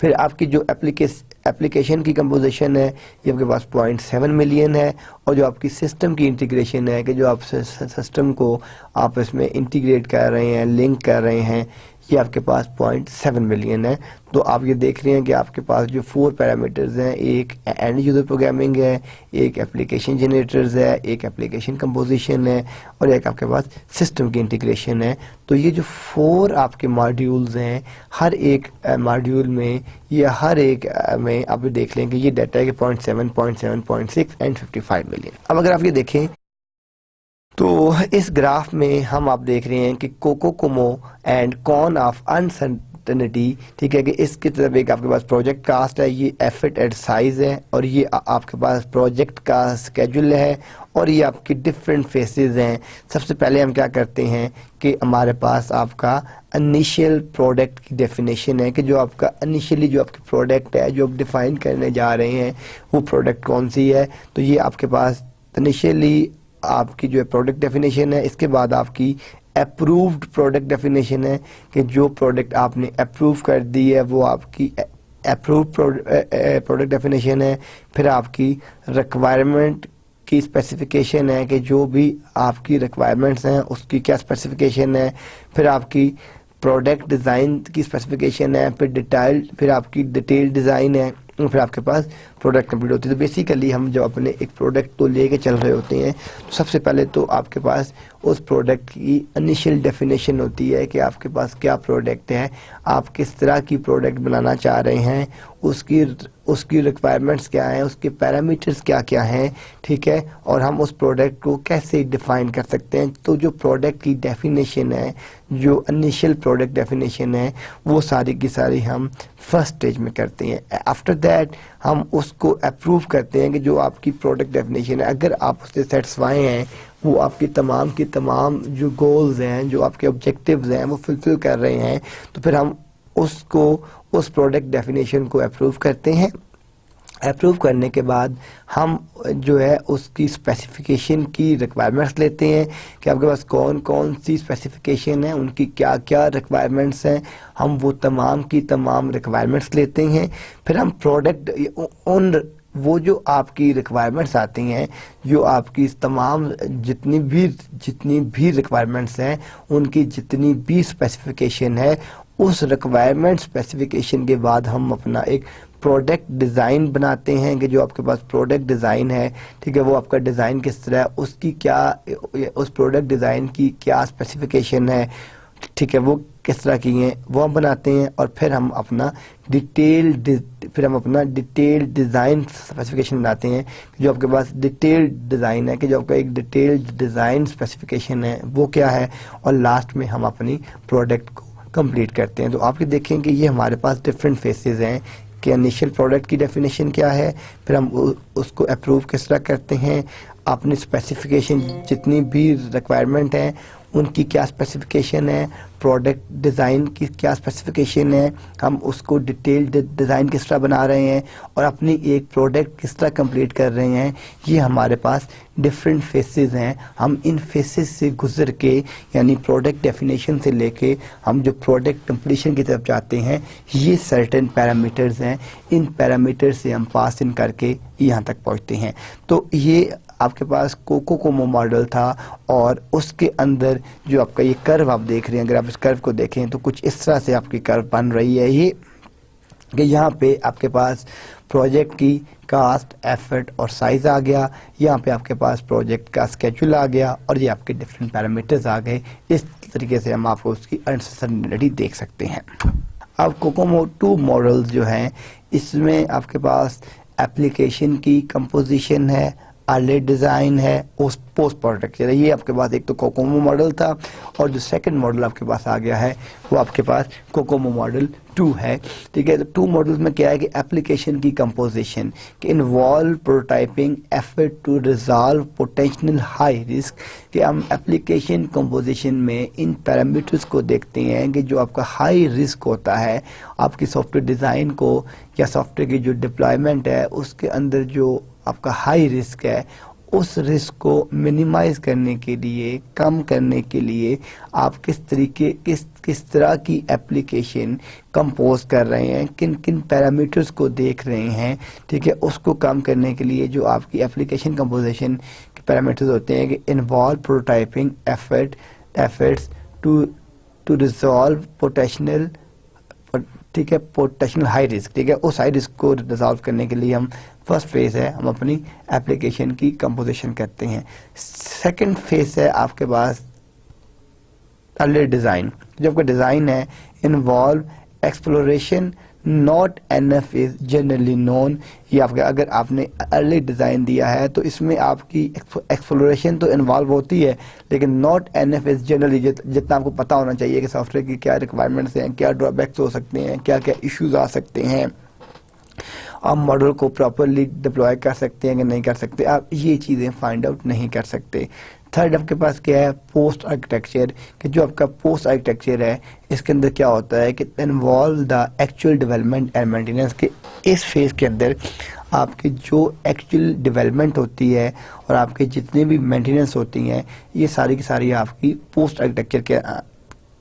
फिर आपकी जो एप्लीकेशन की कंपोजिशन है ये आपके पास 0.7 मिलियन है, और जो आपकी सिस्टम की इंटीग्रेशन है कि जो आप सिस्टम को आप इसमें इंटीग्रेट कर रहे हैं, लिंक कर रहे हैं, ये आपके पास 0.7 मिलियन है। तो आप ये देख रहे हैं कि आपके पास जो 4 पैरामीटर्स हैं, एक एंड यूज़र प्रोग्रामिंग है, एक एप्लीकेशन जनरेटर्स है, एक एप्लीकेशन कंपोजिशन है, और एक आपके पास सिस्टम की इंटीग्रेशन है। तो ये जो 4 आपके मॉड्यूल्स हैं, हर एक मॉड्यूल में या हर एक में आप देख लेंगे ये डाटा है कि 0.7, 0.7, 0.6 एंड 55 मिलियन। अब अगर आप ये देखें तो इस ग्राफ में हम आप देख रहे हैं कि COCOMO and cone of uncertainty, ठीक है, कि इसकी तरफ एक आपके पास प्रोजेक्ट कास्ट है, ये एफर्ट एट साइज है, और ये आपके पास प्रोजेक्ट का स्केड्यूल है, और ये आपकी डिफरेंट फेसेस हैं। सबसे पहले हम क्या करते हैं कि हमारे पास आपका इनिशियल प्रोडक्ट की डेफिनेशन है कि जो आपका इनिशियली जो आपकी प्रोडक्ट है जो आप डिफाइन करने जा रहे हैं वो प्रोडक्ट कौन सी है। तो ये आपके पास इनिशियली आपकी जो प्रोडक्ट डेफिनेशन है। इसके बाद आपकी अप्रूव्ड प्रोडक्ट डेफिनेशन है कि जो प्रोडक्ट आपने अप्रूव कर दी है वो आपकी अप्रूव्ड प्रोडक्ट डेफिनेशन है। फिर आपकी रिक्वायरमेंट की स्पेसिफिकेशन है कि जो भी आपकी रिक्वायरमेंट्स हैं उसकी क्या स्पेसिफिकेशन है। फिर आपकी प्रोडक्ट डिज़ाइन की स्पेसिफिकेशन है। फिर आपकी डिटेल डिज़ाइन है। फिर आपके पास प्रोडक्ट कंप्लीट होती है। तो बेसिकली हम जब अपने एक प्रोडक्ट को लेके चल रहे होते हैं तो सबसे पहले तो आपके पास उस प्रोडक्ट की इनिशियल डेफिनेशन होती है कि आपके पास क्या प्रोडक्ट है, आप किस तरह की प्रोडक्ट बनाना चाह रहे हैं, उसकी रिक्वायरमेंट्स क्या हैं, उसके पैरामीटर्स क्या क्या हैं, ठीक है, और हम उस प्रोडक्ट को कैसे डिफाइन कर सकते हैं। तो जो प्रोडक्ट की डेफिनेशन है, जो इनिशियल प्रोडक्ट डेफिनेशन है, वो सारी की सारी हम फर्स्ट स्टेज में करते हैं। आफ्टर दैट हम उसको अप्रूव करते हैं कि जो आपकी प्रोडक्ट डेफिनेशन है अगर आप उससे सेटिस्फाई हैं, वो आपकी तमाम की तमाम जो गोल्स हैं, जो आपके ऑब्जेक्टिव्स हैं वो फुलफिल कर रहे हैं, तो फिर हम उस प्रोडक्ट डेफिनेशन को अप्रूव करते हैं। अप्रूव करने के बाद हम जो है उसकी स्पेसिफिकेशन की रिक्वायरमेंट्स लेते हैं कि आपके पास कौन कौन सी स्पेसिफिकेशन है, उनकी क्या क्या रिक्वायरमेंट्स हैं, हम वो तमाम की तमाम रिक्वायरमेंट्स लेते हैं। फिर हम प्रोडक्ट उन वो जो आपकी रिक्वायरमेंट्स आती हैं, जो आपकी तमाम जितनी भी रिक्वायरमेंट्स हैं, उनकी जितनी भी स्पेसिफिकेशन है, उस रिक्वायरमेंट स्पेसिफिकेशन के बाद हम अपना एक प्रोडक्ट डिज़ाइन बनाते हैं कि जो आपके पास प्रोडक्ट डिज़ाइन है, ठीक है, वो आपका डिज़ाइन किस तरह है, उसकी क्या, उस प्रोडक्ट डिज़ाइन की क्या स्पेसिफिकेशन है, ठीक है, वो किस तरह की हैं, वो हम बनाते हैं। और फिर हम अपना डिटेल डिज़ाइन स्पेसिफिकेशन बनाते हैं। जो आपके पास डिटेल डिज़ाइन है, कि जो आपका एक डिटेल डिज़ाइन स्पेसिफिकेशन है वो क्या है, और लास्ट में हम अपनी प्रोडक्ट को कंप्लीट करते हैं। तो आप ये देखें कि ये हमारे पास डिफरेंट फेसेस हैं कि इनिशियल प्रोडक्ट की डेफिनेशन क्या है, फिर हम उसको अप्रूव किस तरह करते हैं, अपनी स्पेसिफिकेशन जितनी भी रिक्वायरमेंट है उनकी क्या स्पेसिफिकेशन है, प्रोडक्ट डिज़ाइन की क्या स्पेसिफिकेशन है, हम उसको डिटेल डिज़ाइन किस तरह बना रहे हैं, और अपनी एक प्रोडक्ट किस तरह कंप्लीट कर रहे हैं। ये हमारे पास डिफरेंट फेसेस हैं। हम इन फेसेस से गुजर के, यानी प्रोडक्ट डेफिनेशन से लेके हम जो प्रोडक्ट कंप्लीशन की तरफ जाते हैं, ये सर्टेन पैरामीटर्स हैं। इन पैरामीटर्स से हम पास इन करके यहाँ तक पहुँचते हैं। तो ये आपके पास कोकोमो मॉडल था, और उसके अंदर जो आपका ये कर्व आप देख रहे हैं, अगर आप इस कर्व को देखें तो कुछ इस तरह से आपकी कर्व बन रही है ये, कि यहाँ पे आपके पास प्रोजेक्ट की कास्ट, एफर्ट और साइज आ गया, यहाँ पे आपके पास प्रोजेक्ट का स्केड्यूल आ गया, और ये आपके डिफरेंट पैरामीटर्स आ गए। इस तरीके से हम आपको उसकी अनसर्टेनिटी देख सकते हैं। अब कोकोमो 2 मॉडल्स जो हैं, इसमें आपके पास एप्लीकेशन की कंपोजिशन है, अर्ली डिज़ाइन है, पोस्ट प्रोडक्ट है। ये आपके पास एक तो कोकोमो मॉडल था, और जो सेकंड मॉडल आपके पास आ गया है वो आपके पास कोकोमो मॉडल 2 है, ठीक है। तो 2 मॉडल्स में क्या है कि एप्लीकेशन की कंपोजिशन कि involve prototyping effort to resolve potential high risk, कि हम एप्लीकेशन कंपोजिशन में इन पैरामीटर्स को देखते हैं कि जो आपका हाई रिस्क होता है आपकी सॉफ्टवेयर डिज़ाइन को या सॉफ्टवेयर की जो डिप्लॉयमेंट है उसके अंदर जो आपका हाई रिस्क है, उस रिस्क को मिनिमाइज करने के लिए, कम करने के लिए आप किस तरह की एप्लीकेशन कंपोज कर रहे हैं, किन किन पैरामीटर्स को देख रहे हैं, ठीक है। उसको कम करने के लिए जो आपकी एप्लीकेशन कंपोजिशन के पैरामीटर्स होते हैं कि involve prototyping efforts to resolve potential, ठीक है, पोटेंशियल हाई रिस्क, ठीक है। उस हाई रिस्क को रिजॉल्व करने के लिए हम फर्स्ट फेज है हम अपनी एप्लीकेशन की कंपोजिशन करते हैं। सेकंड फेज है आपके पास अर्ली डिज़ाइन। जो आपका डिज़ाइन है involve exploration not NF is generally known. ये आपका अगर आपने अर्ली डिज़ाइन दिया है तो इसमें आपकी एक्सप्लोरेशन तो इन्वॉल्व होती है, लेकिन नॉट एनएफ इज जनरली, जितना आपको पता होना चाहिए कि सॉफ्टवेयर की क्या रिक्वायरमेंट्स हैं, क्या ड्रॉबैक्स हो सकते हैं, क्या क्या इश्यूज आ सकते हैं, आप मॉडल को प्रॉपरली डिप्लॉय कर सकते हैं कि नहीं कर सकते, आप ये चीज़ें फाइंड आउट नहीं कर सकते। थर्ड आपके पास क्या है पोस्ट आर्किटेक्चर, कि जो आपका पोस्ट आर्किटेक्चर है इसके अंदर क्या होता है कि involve the actual development and maintenance, के इस फेज के अंदर आपकी जो एक्चुअल डेवलपमेंट होती है और आपके जितने भी मेंटेनेंस होती हैं ये सारी की सारी आपकी पोस्ट आर्किटेक्चर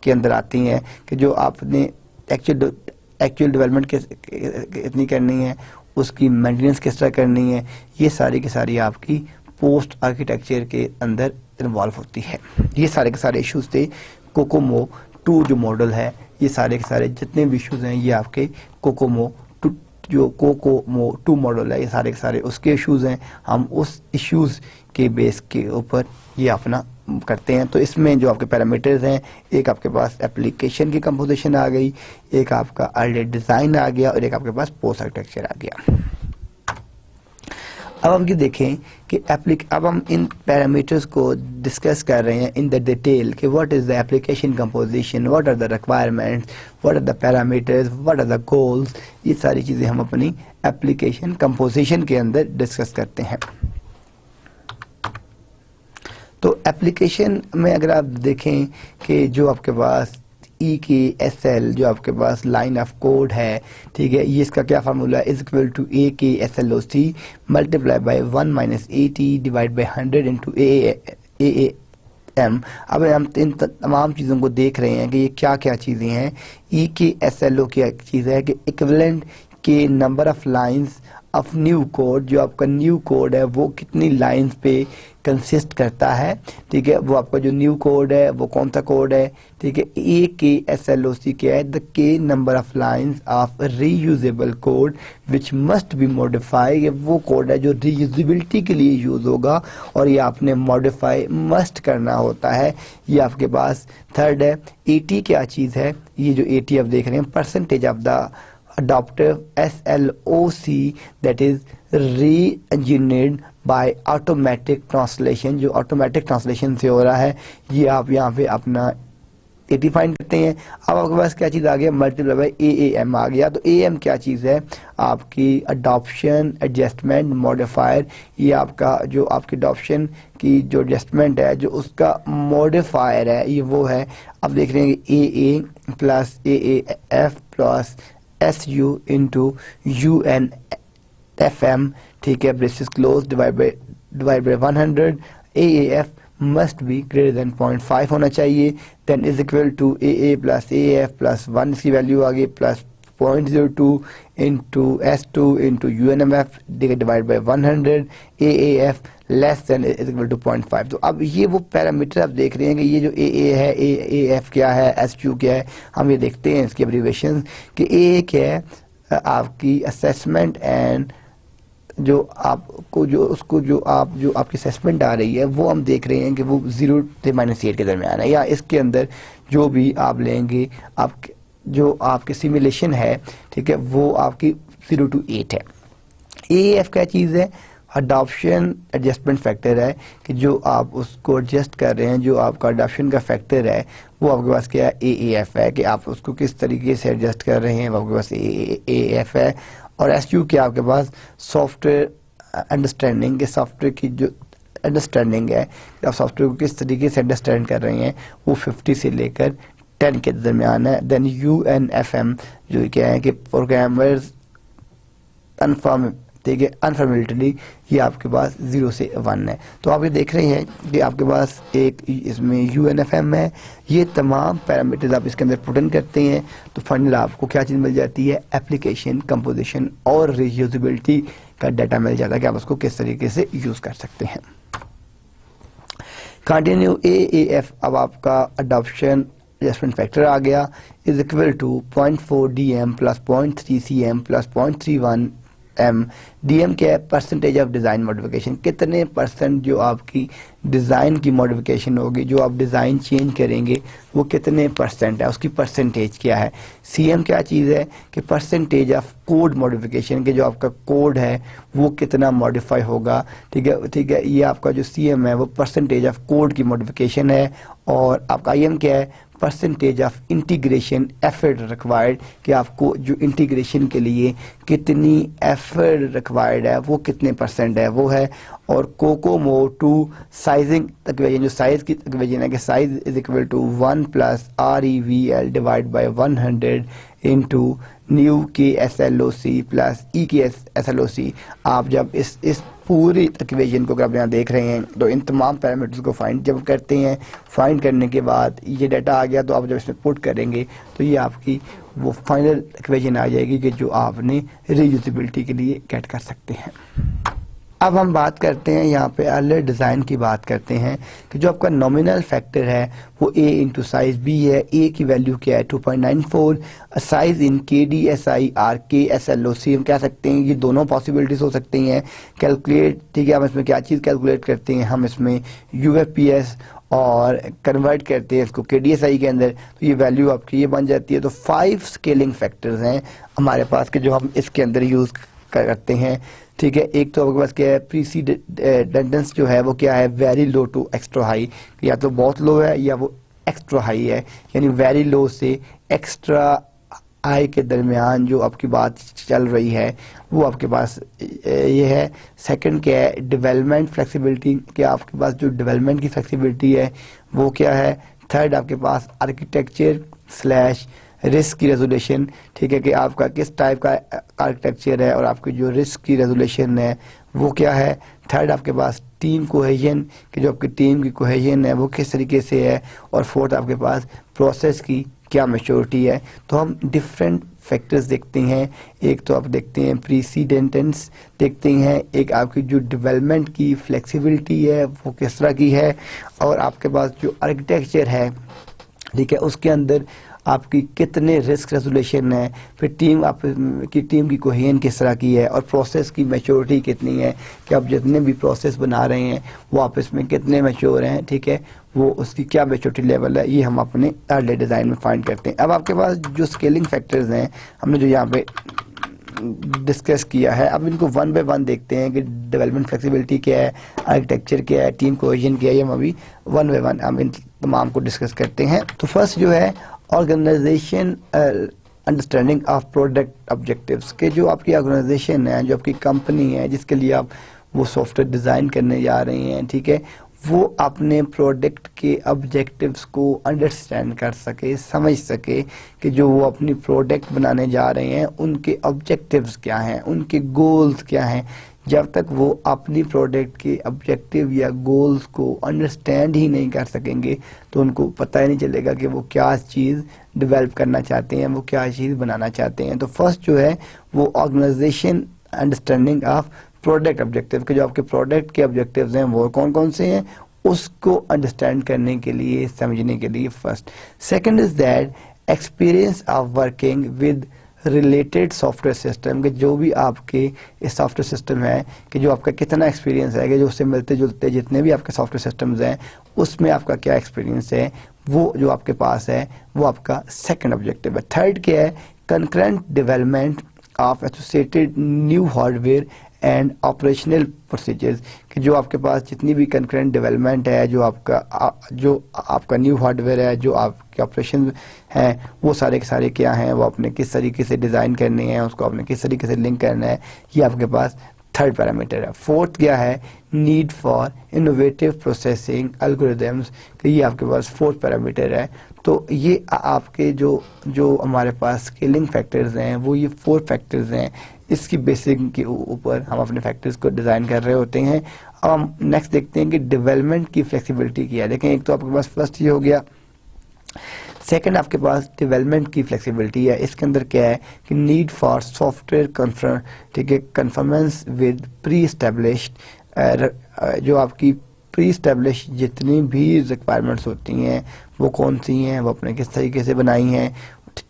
के अंदर आती हैं, कि जो आपने एक्चुअल डेवलपमेंट कितनी करनी है, उसकी मेंटेनेंस किस तरह करनी है, ये सारी की सारी आपकी पोस्ट आर्किटेक्चर के अंदर इन्वॉल्व होती है। ये सारे के सारे इश्यूज थे कोकोमो 2 जो मॉडल है, ये सारे के सारे जितने भी इश्यूज हैं ये आपके कोकोमो 2 मॉडल है, ये सारे के सारे उसके इश्यूज हैं। हम उस इश्यूज के बेस के ऊपर ये अपना करते हैं। तो इसमें जो आपके पैरामीटर्स हैं, एक आपके पास एप्लीकेशन की कंपोजिशन आ गई, एक आपका अर्ली डिज़ाइन आ गया, और एक आपके पास पोस्ट आर्किटेक्चर आ गया। अब हम ये देखें कि अब हम इन पैरामीटर्स को डिस्कस कर रहे हैं इन द डिटेल कि what is the application composition, what are the requirements, what are the parameters, what are the goals. ये सारी चीज़ें हम अपनी एप्लीकेशन कंपोजिशन के अंदर डिस्कस करते हैं। तो एप्लीकेशन में अगर आप देखें कि जो आपके पास ई के एस एल जो आपके पास लाइन ऑफ कोड है, ठीक है, ये इसका क्या फार्मूला है, is equal to A K S L O C multiply by 1 minus A T divide by 100 into A M. अब हम इन तमाम चीज़ों को देख रहे हैं कि ये क्या क्या चीज़ें हैं। ई के एस एल ओ क्या चीज़ है कि इक्विवेलेंट के number of lines of new code, जो आपका न्यू कोड है वो कितनी लाइंस पे कंसिस्ट करता है, ठीक है, वो आपका जो न्यू कोड है वो कौन सा कोड है, ठीक है। ए के एस एल ओ सी क्या है, द के number of lines of reusable code which must be modify, ये वो कोड है जो रीयूजेबिलिटी के लिए यूज होगा और ये आपने मॉडिफाई मस्ट करना होता है। ये आपके पास थर्ड है। ए टी क्या चीज़ है, ये जो ए टी आप देख रहे हैं percentage of the adaptive SLOC that is re-engineered by automatic translation, जो automatic translation से हो रहा है, ये आप यहाँ पे अपना एटी फाइंड करते हैं। अब आपके पास क्या चीज़ आ गया, मल्टीप्लाई बाई AAM आ गया। तो AM क्या चीज़ है, आपकी अडॉप्शन एडजस्टमेंट मॉडिफायर, ये आपका जो आपकी अडॉप्शन की जो एडजस्टमेंट है जो उसका मॉडिफायर है ये वो है। अब देख रहे हैं कि AA plus AAF plus SU into UNFM, ठीक है, braces close divide by 100, AAF must be greater than 0.5 होना चाहिए, then is equal to AA plus AAF plus 1 इसकी वैल्यू आ गई plus 0.02 into S2 into UNMF divide by 100, AAF less than is equal to 0.5। तो अब ये वो parameter आप देख रहे हैं कि ये जो AA है, AAF क्या है, SQ क्या है, हम ये देखते हैं इसकी एब्रीविएशन कि AA क्या है आपकी असेसमेंट एंड जो आपको जो उसको जो आपकी असेसमेंट आ रही है वो हम देख रहे हैं कि वो 0 से -8 के दरमियान है, या इसके अंदर जो भी आप लेंगे आपके जो आपकी सिमुलेशन है, ठीक है, वो आपकी 0 to 8 है। AAF क्या चीज़ है, अडॉप्शन एडजस्टमेंट फैक्टर है कि जो आप उसको एडजस्ट कर रहे हैं, जो आपका अडॉप्शन का फैक्टर है वो आपके पास क्या है, AAF है, कि आप उसको किस तरीके से एडजस्ट कर रहे हैं वो आपके पास AAF है। और SQ क्या आपके पास सॉफ्टवेयर अंडरस्टैंडिंग के, सॉफ्टवेयर की जो अंडरस्टैंडिंग है आप सॉफ्टवेयर को किस तरीके से अंडरस्टैंड कर रहे हैं वो 50 से लेकर 10 के दरमियान है। देन UNFM जो क्या है कि प्रोग्रामर्स अनफॉर्म, ठीक है, अनफॉर्मेलिटी, ये आपके पास 0 से 1 है। तो आप ये देख रहे हैं कि आपके पास एक इसमें UNFM है, ये तमाम पैरामीटर्स आप इसके अंदर पुट इन करते हैं तो फाइनल आपको क्या चीज़ मिल जाती है, एप्लीकेशन कंपोजिशन और रीयूजेबिलिटी का डाटा मिल जाता है कि आप उसको किस तरीके से यूज़ कर सकते हैं। कंटिन्यू AAF, अब आपका अडॉप्शन एडजस्टमेंट फैक्टर आ गया, is equal to 0.4 DM plus 0.3 CM plus 0.31 M। DM क्या है, परसेंटेज ऑफ डिज़ाइन मॉडिफिकेशन, कितने परसेंट जो आपकी डिज़ाइन की मॉडिफिकेशन होगी, जो आप डिज़ाइन चेंज करेंगे वो कितने परसेंट है, उसकी परसेंटेज क्या है। CM क्या चीज़ है कि परसेंटेज ऑफ कोड मॉडिफिकेशन, के जो आपका कोड है वो कितना मॉडिफाई होगा, ठीक है, ठीक है, ये आपका जो CM है वो परसेंटेज ऑफ कोड की मॉडिफिकेशन है। और आपका IM क्या है, percentage of integration effort required, कि आपको जो इंटीग्रेशन के लिए कितनी एफर्ट रिक्वायर्ड है वो कितने परसेंट है वो है। और कोकोमो 2 साइजिंग इक्वेशन, जो साइज की इक्वेशन है कि size is equal to 1 plus REVL divide by 100 into new K SLOC plus E K SLOC। आप जब इस पूरी इक्वेशन को अगर आप यहाँ देख रहे हैं तो इन तमाम पैरामीटर्स को फाइंड जब करते हैं, फाइंड करने के बाद ये डाटा आ गया तो आप जब इसमें पुट करेंगे तो ये आपकी वो फाइनल इक्वेशन आ जाएगी कि जो आपने रीयूजेबिलिटी के लिए गेट कर सकते हैं। अब हम बात करते हैं यहाँ पे अर्लियर डिज़ाइन की बात करते हैं कि जो आपका नॉमिनल फैक्टर है वो A इंटू साइज B है। A की वैल्यू क्या है 2.94, size in KDSI RK SLOC हम कह सकते हैं, ये दोनों पॉसिबिलिटीज हो सकती हैं। कैलकुलेट, ठीक है, हम इसमें क्या चीज़ कैलकुलेट करते हैं, हम इसमें UFPS और कन्वर्ट करते हैं इसको KDSI के अंदर, तो ये वैल्यू आपकी ये बन जाती है। तो 5 स्केलिंग फैक्टर्स हैं हमारे पास के जो हम इसके अंदर यूज़ करते हैं, ठीक है। एक तो आपके पास क्या है, प्रीसीडेंस जो है वो क्या है, very low to extra high, या तो बहुत लो है या वो एक्स्ट्रा हाई है, यानी वेरी लो से एक्स्ट्रा हाई के दरमियान जो आपकी बात चल रही है वो आपके पास ये है। सेकंड क्या है, डेवलपमेंट फ्लेक्सिबिलिटी, क्या आपके पास जो डेवलपमेंट की फ्लेक्सिबिलिटी है वो क्या है। थर्ड आपके पास आर्किटेक्चर स्लैश रिस्क की रेजोल्यूशन, ठीक है, कि आपका किस टाइप का आर्किटेक्चर है और आपकी जो रिस्क की रेजोल्यूशन है वो क्या है। थर्ड आपके पास टीम कोहेजन, कि जो आपकी टीम की कोहेजन है वो किस तरीके से है। और फोर्थ आपके पास प्रोसेस की क्या मैच्योरिटी है। तो हम डिफरेंट फैक्टर्स देखते हैं। एक तो आप देखते हैं प्रीसीडेंटेंस देखते हैं, एक आपकी जो डेवलपमेंट की फ्लेक्सिबिलिटी है वो किस तरह की है, और आपके पास जो आर्किटेक्चर है, ठीक है, उसके अंदर आपकी कितने रिस्क रेजोल्यूशन है, फिर टीम की कोहेजन किस तरह की है, और प्रोसेस की मैच्योरिटी कितनी है, कि आप जितने भी प्रोसेस बना रहे हैं वो आपस में कितने मैच्योर हैं, ठीक है, वो उसकी क्या मैच्योरिटी लेवल है, ये हम अपने अर्ली डिज़ाइन में फाइंड करते हैं। अब आपके पास जो स्केलिंग फैक्टर्स हैं हमने जो यहाँ पे डिस्कस किया है, अब इनको वन बाय वन देखते हैं कि डेवलपमेंट फ्लेक्सिबिलिटी क्या है, आर्किटेक्चर क्या है, टीम कोहेजन क्या है, ये हम अभी वन बाय वन हम इन तमाम को डिस्कस करते हैं। तो फर्स्ट जो है organization understanding of product objectives, के जो आपकी ऑर्गेनाइजेशन है, जो आपकी कंपनी है जिसके लिए आप वो सॉफ्टवेयर डिज़ाइन करने जा रहे हैं, ठीक है, वो अपने प्रोडक्ट के ऑब्जेक्टिव्स को अंडरस्टैंड कर सके, समझ सके कि जो वो अपनी प्रोडक्ट बनाने जा रहे हैं उनके ऑब्जेक्टिव्स क्या हैं, उनके गोल्स क्या हैं। जब तक वो अपनी प्रोडक्ट के ऑब्जेक्टिव या गोल्स को अंडरस्टैंड ही नहीं कर सकेंगे तो उनको पता ही नहीं चलेगा कि वो क्या चीज़ डेवलप करना चाहते हैं, वो क्या चीज़ बनाना चाहते हैं। तो फर्स्ट जो है वो organization understanding of product objective, के जो आपके प्रोडक्ट के ऑब्जेक्टिव्स हैं वो कौन कौन से हैं, उसको अंडरस्टैंड करने के लिए, समझने के लिए first. Second is that experience of working with related software system, के जो भी आपके सॉफ्टवेयर सिस्टम है, कि जो आपका कितना एक्सपीरियंस है, कि जो उससे मिलते जुलते जितने भी आपके सॉफ्टवेयर सिस्टम्स हैं उसमें आपका क्या एक्सपीरियंस है, वो जो आपके पास है वो आपका सेकंड ऑब्जेक्टिव है। थर्ड क्या है, concurrent development of associated new hardware and operational procedures, कि जो आपके पास जितनी भी कंकरेंट डेवलपमेंट है, जो आपका न्यू हार्डवेयर है, जो आपके ऑपरेशन हैं, वो सारे के सारे क्या हैं, वो आपने किस तरीके से डिज़ाइन करने हैं, उसको आपने किस तरीके से लिंक करना है, ये आपके पास थर्ड पैरामीटर है। फोर्थ क्या है, need for innovative processing algorithms, कि ये आपके पास फोर्थ पैरामीटर है। तो ये आपके जो हमारे पास स्केलिंग फैक्टर्स हैं वो ये फोर फैक्टर्स हैं, इसकी बेसिक के ऊपर हम अपने फैक्टर्स को डिज़ाइन कर रहे होते हैं। अब हम नेक्स्ट देखते हैं कि डेवलपमेंट की फ्लेक्सिबिलिटी क्या है। देखें, एक तो आपके पास फर्स्ट ये हो गया, सेकंड आपके पास डेवलपमेंट की फ्लेक्सिबिलिटी है। इसके अंदर क्या है कि नीड फॉर सॉफ्टवेयर ठीक है कन्फर्मेंस विद प्री एस्टेब्लिश्ड, जो आपकी प्री एस्टेब्लिश जितनी भी रिक्वायरमेंट्स होती हैं वो कौन सी हैं, वो अपने किस तरीके से बनाई हैं,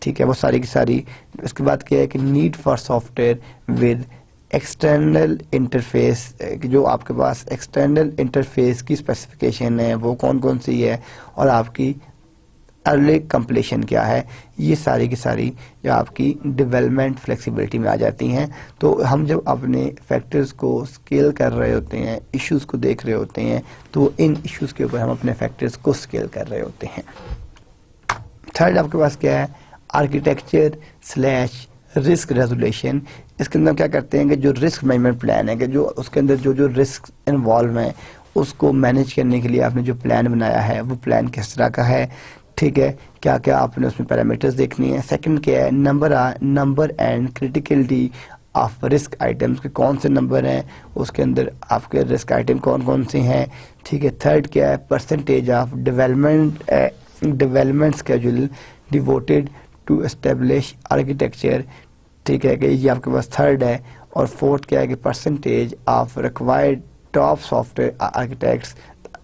ठीक है, वो सारी की सारी। इसके बाद क्या है कि need for software with external interface, जो आपके पास एक्सटर्नल इंटरफेस की स्पेसिफिकेशन है वो कौन कौन सी है, और आपकी अर्ली कंप्लीशन क्या है, ये सारी की सारी जो आपकी डेवलपमेंट फ्लेक्सिबिलिटी में आ जाती हैं। तो हम जब अपने फैक्टर्स को स्केल कर रहे होते हैं, इश्यूज को देख रहे होते हैं, तो इन इश्यूज के ऊपर हम अपने फैक्टर्स को स्केल कर रहे होते हैं। थर्ड आपके पास क्या है, आर्किटेक्चर स्लैश रिस्क रेजोल्यूशन। इसके अंदर क्या करते हैं कि जो रिस्क मैनेजमेंट प्लान है, कि जो उसके अंदर जो रिस्क इन्वॉल्व हैं उसको मैनेज करने के लिए आपने जो प्लान बनाया है वो प्लान किस तरह का है, ठीक है, क्या क्या आपने उसमें पैरामीटर्स देखनी है। सेकंड क्या है, number and criticality of risk items, के कौन से नंबर हैं, उसके अंदर आपके रिस्क आइटम कौन कौन से हैं, ठीक है। थर्ड क्या है, percentage of development schedule devoted to establish architecture, ठीक है, कि ये आपके पास थर्ड है। और फोर्थ क्या है कि percentage of required top software architects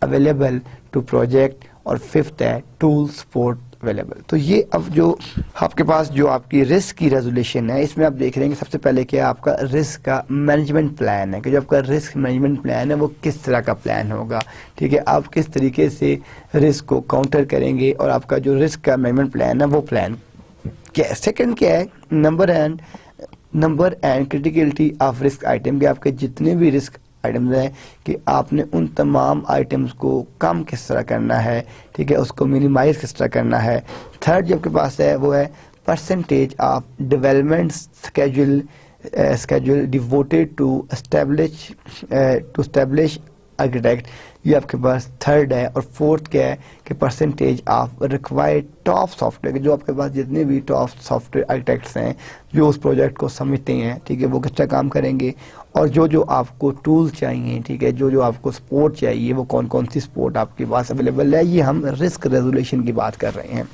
available to project, और फिफ्थ है टूल सपोर्ट अवेलेबल। तो ये अब जो आपके पास जो आपकी रिस्क की रेजोल्यूशन है, इसमें आप देख रहे हैं कि सबसे पहले क्या आपका रिस्क का मैनेजमेंट प्लान है, कि जो आपका रिस्क मैनेजमेंट प्लान है वो किस तरह का प्लान होगा, ठीक है, आप किस तरीके से रिस्क को काउंटर करेंगे, और आपका जो रिस्क का मैनेजमेंट प्लान है वो प्लान क्या है। सेकंड क्या है, number and criticality of risk item, के आपके जितने भी रिस्क आइटम्स हैं कि आपने उन तमाम आइटम्स को कम किस तरह करना है, ठीक है, उसको मिनिमाइज किस तरह करना है। थर्ड जो आपके पास है वो है percentage of development schedule devoted to establish architect, ये आपके पास थर्ड है। और फोर्थ क्या है कि percentage of required top software, जो आपके पास जितने भी टॉप सॉफ्टवेयर आर्किटेक्ट्स हैं जो उस प्रोजेक्ट को समझते हैं, ठीक है, वो कितना काम करेंगे, और जो जो आपको टूल चाहिए, ठीक है, जो जो आपको सपोर्ट चाहिए, वो कौन कौन सी सपोर्ट आपके पास अवेलेबल है। ये हम रिस्क रेजोल्यूशन की बात कर रहे हैं।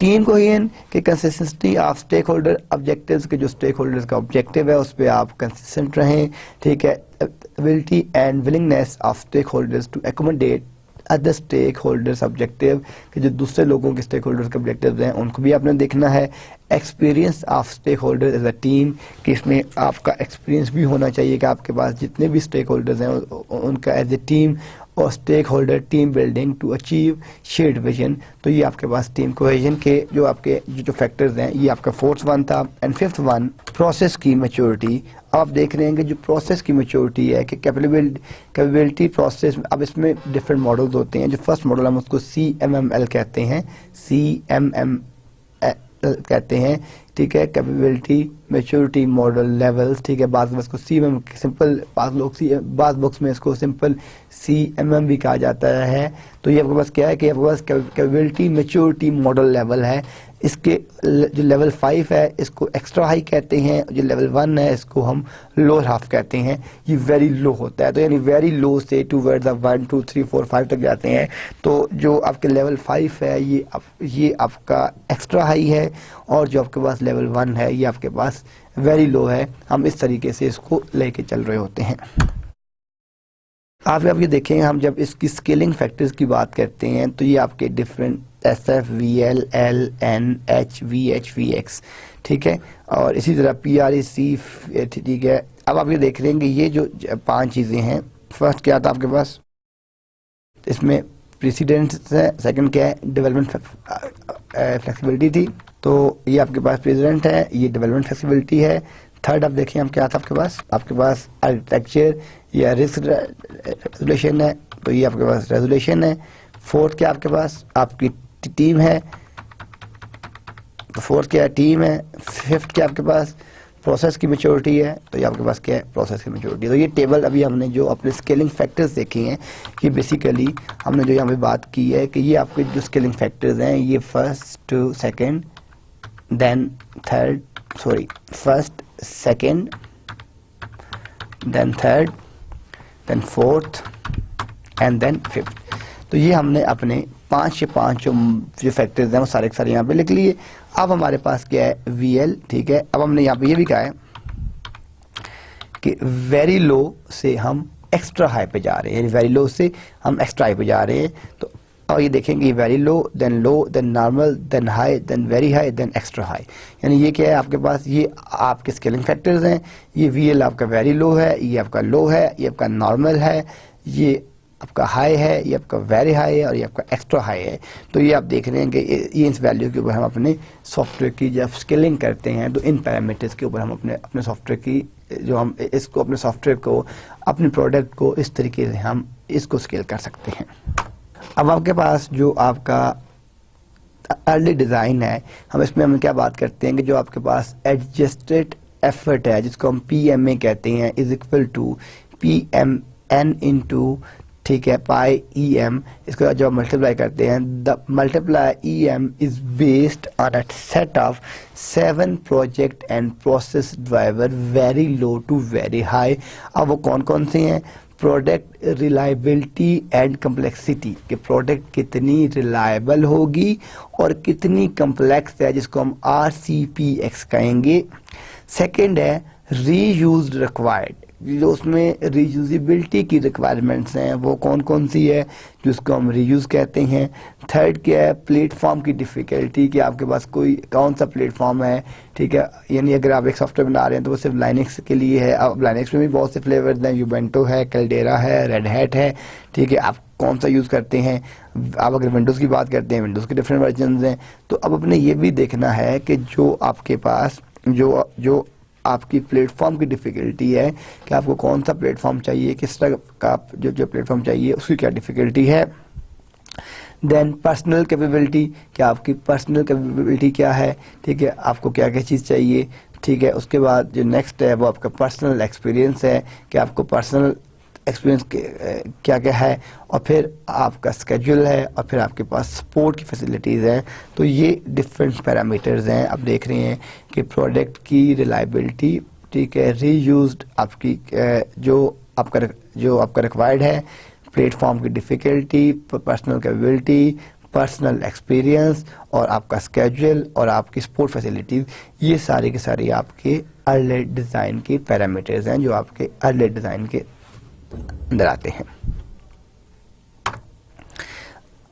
टीम कोहेजन के consistency of stakeholder objectives के, जो स्टेक होल्डर्स का ऑब्जेक्टिव है उस पर आप कंसिस्टेंट रहें, ठीक है। Ability and willingness of stakeholders to accommodate other stakeholders objective के, जो दूसरे लोगों के स्टेक होल्डर्स के ऑब्जेक्टिव हैं उनको भी आपने देखना है। Experience of stakeholder as a team, कि इसमें आपका एक्सपीरियंस भी होना चाहिए कि आपके पास जितने भी स्टेक होल्डर्स हैं उनका एज ए टीम और stakeholder team building to achieve shared vision. तो ये आपके पास टीम कोहेजन के जो आपके जो फैक्टर्स हैं, ये आपका फोर्थ वन था। एंड फिफ्थ वन प्रोसेस की मैच्योरिटी। आप देख रहे हैं कि जो प्रोसेस की मैच्योरिटी है कि कैपेबिलिटी प्रोसेस, अब इसमें डिफरेंट मॉडल्स होते हैं। जो फर्स्ट मॉडल हम उसको CMML कहते हैं, CMML कहते हैं, ठीक है, कैपेबिलिटी मैच्योरिटी मॉडल लेवल्स, ठीक है। बाज़ में इसको CMM सिंपल, बाज़ बुक्स में इसको सिंपल CMM भी कहा जाता है। तो ये आपके पास क्या है कि आपके पास कैपेबिलिटी मैच्योरिटी मॉडल लेवल है। इसके जो लेवल 5 है इसको एक्स्ट्रा हाई कहते हैं, जो लेवल 1 है इसको हम लोअर हाफ कहते हैं। ये वेरी लो होता है, तो यानी वेरी लो से टूवर्ड्स 1 2 3 4 5 तक जाते हैं। तो जो आपके लेवल 5 है ये आपका एक्स्ट्रा हाई है, और जो आपके पास लेवल 1 है ये आपके पास वेरी लो है। हम इस तरीके से इसको लेके चल रहे होते हैं। आप ये देखें, हम जब इसकी स्केलिंग फैक्टर्स की बात करते हैं तो ये आपके different SF, VL, L, N, H, VH, VX, ठीक है, और इसी तरह PREC, ठीक है। अब आप ये देख रहे हैं कि ये जो 5 चीज़ें हैं, फर्स्ट क्या था आपके पास, इसमें प्रेसिडेंट्स है, सेकंड क्या है, डेवलपमेंट फ्लेक्सिबिलिटी थी, तो ये आपके पास प्रेसिडेंट है, ये डेवलपमेंट फ्लेक्सिबिलिटी है। थर्ड आप देखिए हम क्या था आपके पास आर्किटेक्चर या रिस्क रेजोल्यूशन है, तो ये आपके पास रेजोल्यूशन है। फोर्थ क्या आपके पास आपकी टीम है, तो फोर्थ क्या टीम है। फिफ्थ क्या आपके पास प्रोसेस की मैच्योरिटी है, तो ये आपके पास क्या है, प्रोसेस की मैच्योरिटी। तो ये टेबल अभी हमने जो अपने स्केलिंग फैक्टर्स देखे हैं, कि बेसिकली हमने जो यहाँ पे बात की है कि ये आपके जो स्केलिंग फैक्टर्स हैं, ये first second then third, sorry first second then third then fourth and then fifth. तो ये हमने अपने 5 से 5 जो फैक्टर्स हैं वो सारे के सारे यहाँ पे लिख लिए। अब हमारे पास क्या है, VL, ठीक है। अब हमने यहाँ पे ये भी कहा है कि वेरी लो से हम एक्स्ट्रा हाई पे जा रहे हैं, वेरी लो से हम एक्स्ट्रा हाई पे जा रहे हैं। तो और ये देखेंगे very low then normal then high then very high then extra high, यानी ये क्या है आपके पास, ये आपके स्केलिंग फैक्टर्स हैं। ये VL आपका वेरी लो है, ये आपका लो है, ये आपका नॉर्मल है, ये आपका हाई है, ये आपका वेरी हाई है, और ये आपका एक्स्ट्रा हाई है। तो ये आप देख रहे हैं कि ये इस वैल्यू के ऊपर हम अपने सॉफ्टवेयर की जब स्केलिंग करते हैं तो इन पैरामीटर्स के ऊपर हम अपने सॉफ्टवेयर की जो हम इसको अपने सॉफ्टवेयर को अपने प्रोडक्ट को इस तरीके से हम इसको स्केल कर सकते हैं। अब आपके पास जो आपका अर्ली डिज़ाइन है, हम क्या बात करते हैं कि जो आपके पास एडजस्टेड एफर्ट है जिसको हम PMA कहते हैं is equal to PMN into, ठीक है, पाई EM। इसको जब मल्टीप्लाई करते हैं, the multiply EM is based on a set of 7 project and process driver very low to very high. अब वो कौन कौन से हैं, प्रोडक्ट रिलायबिलिटी एंड कम्प्लेक्सिटी, कि प्रोडक्ट कितनी रिलायबल होगी और कितनी कम्प्लेक्स है, जिसको हम RCPX कहेंगे। सेकेंड है रीयूज रिक्वायर्ड, जो उसमें रीयूजिबिलिटी की रिक्वायरमेंट्स हैं वो कौन कौन सी है, जिसको हम रीयूज कहते हैं। थर्ड क्या है, प्लेटफॉर्म की डिफ़िकल्टी, कि आपके पास कोई कौन सा प्लेटफॉर्म है, ठीक है, यानी अगर आप एक सॉफ्टवेयर बना रहे हैं तो वो सिर्फ लाइनक्स के लिए है। अब लाइनक्स में भी बहुत से फ्लेवर्स हैं, यूबेंटो है, कैल्डेरा है, रेड हैट है, ठीक है, आप कौन सा यूज़ करते हैं। आप अगर विंडोज़ की बात करते हैं, विंडोज़ के डिफरेंट वर्जन हैं। तो अब अपने ये भी देखना है कि जो आपके पास जो आपकी प्लेटफॉर्म की डिफ़िकल्टी है कि आपको कौन सा प्लेटफॉर्म चाहिए, किस तरह का जो प्लेटफॉर्म चाहिए उसकी क्या डिफ़िकल्टी है। देन पर्सनल कैपेबिलिटी, क्या आपकी पर्सनल कैपेबिलिटी क्या है, ठीक है, आपको क्या क्या चीज़ चाहिए, ठीक है। उसके बाद जो नेक्स्ट है वो आपका पर्सनल एक्सपीरियंस है कि आपको पर्सनल एक्सपीरियंस क्या क्या है, और फिर आपका स्केड्यूल है, और फिर आपके पास सपोर्ट की फैसिलिटीज़ हैं। तो ये डिफरेंट पैरामीटर्स हैं। आप देख रहे हैं कि प्रोडक्ट की रिलायबिलिटी, ठीक है, रीयूज्ड आपकी जो आपका रिक्वायर्ड है, प्लेटफॉर्म की difficulty, personal capability, personal experience, और आपका स्केड्यूल और आपकी सपोर्ट फैसिलिटीज़, ये सारी के सारी आपके अर्ली डिज़ाइन के पैरामीटर्स हैं जो आपके अर्ली डिज़ाइन के अंदर आते हैं।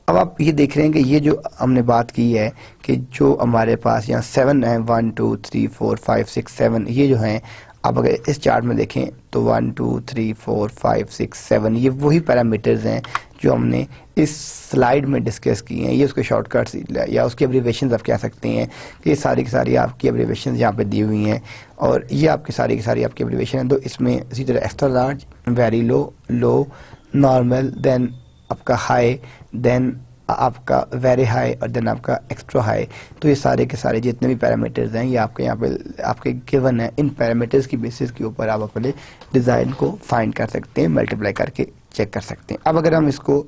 अब आप ये देख रहे हैं कि ये जो हमने बात की है कि जो हमारे पास यहाँ 7 है, 1 2 3 4 5 6 7, ये जो हैं, आप अगर इस चार्ट में देखें तो 1 2 3 4 5 6 7 ये वही पैरामीटर्स हैं जो हमने इस स्लाइड में डिस्कस किए हैं। ये उसके शॉर्टकट्स या उसकी एब्रीवेशंस आप कह सकते हैं कि ये सारी की सारी आपकी एब्रीवेशंस यहाँ पे दी हुई हैं, और ये आपकी सारी की सारी आपकी एब्रीवेशन है। तो इसमें इसी तरह एक्स्ट्रा लार्ज, वेरी लो, लो, नॉर्मल, देन आपका हाई, देन आपका वेरी हाई, और देन आपका एक्स्ट्रा हाई। तो ये सारे के सारे जितने भी पैरामीटर्स हैं ये आपके यहाँ पे आपके गिवन है। इन पैरामीटर्स की बेसिस के ऊपर आप अपने डिज़ाइन को फाइंड कर सकते हैं, मल्टीप्लाई करके चेक कर सकते हैं। अब अगर हम इसको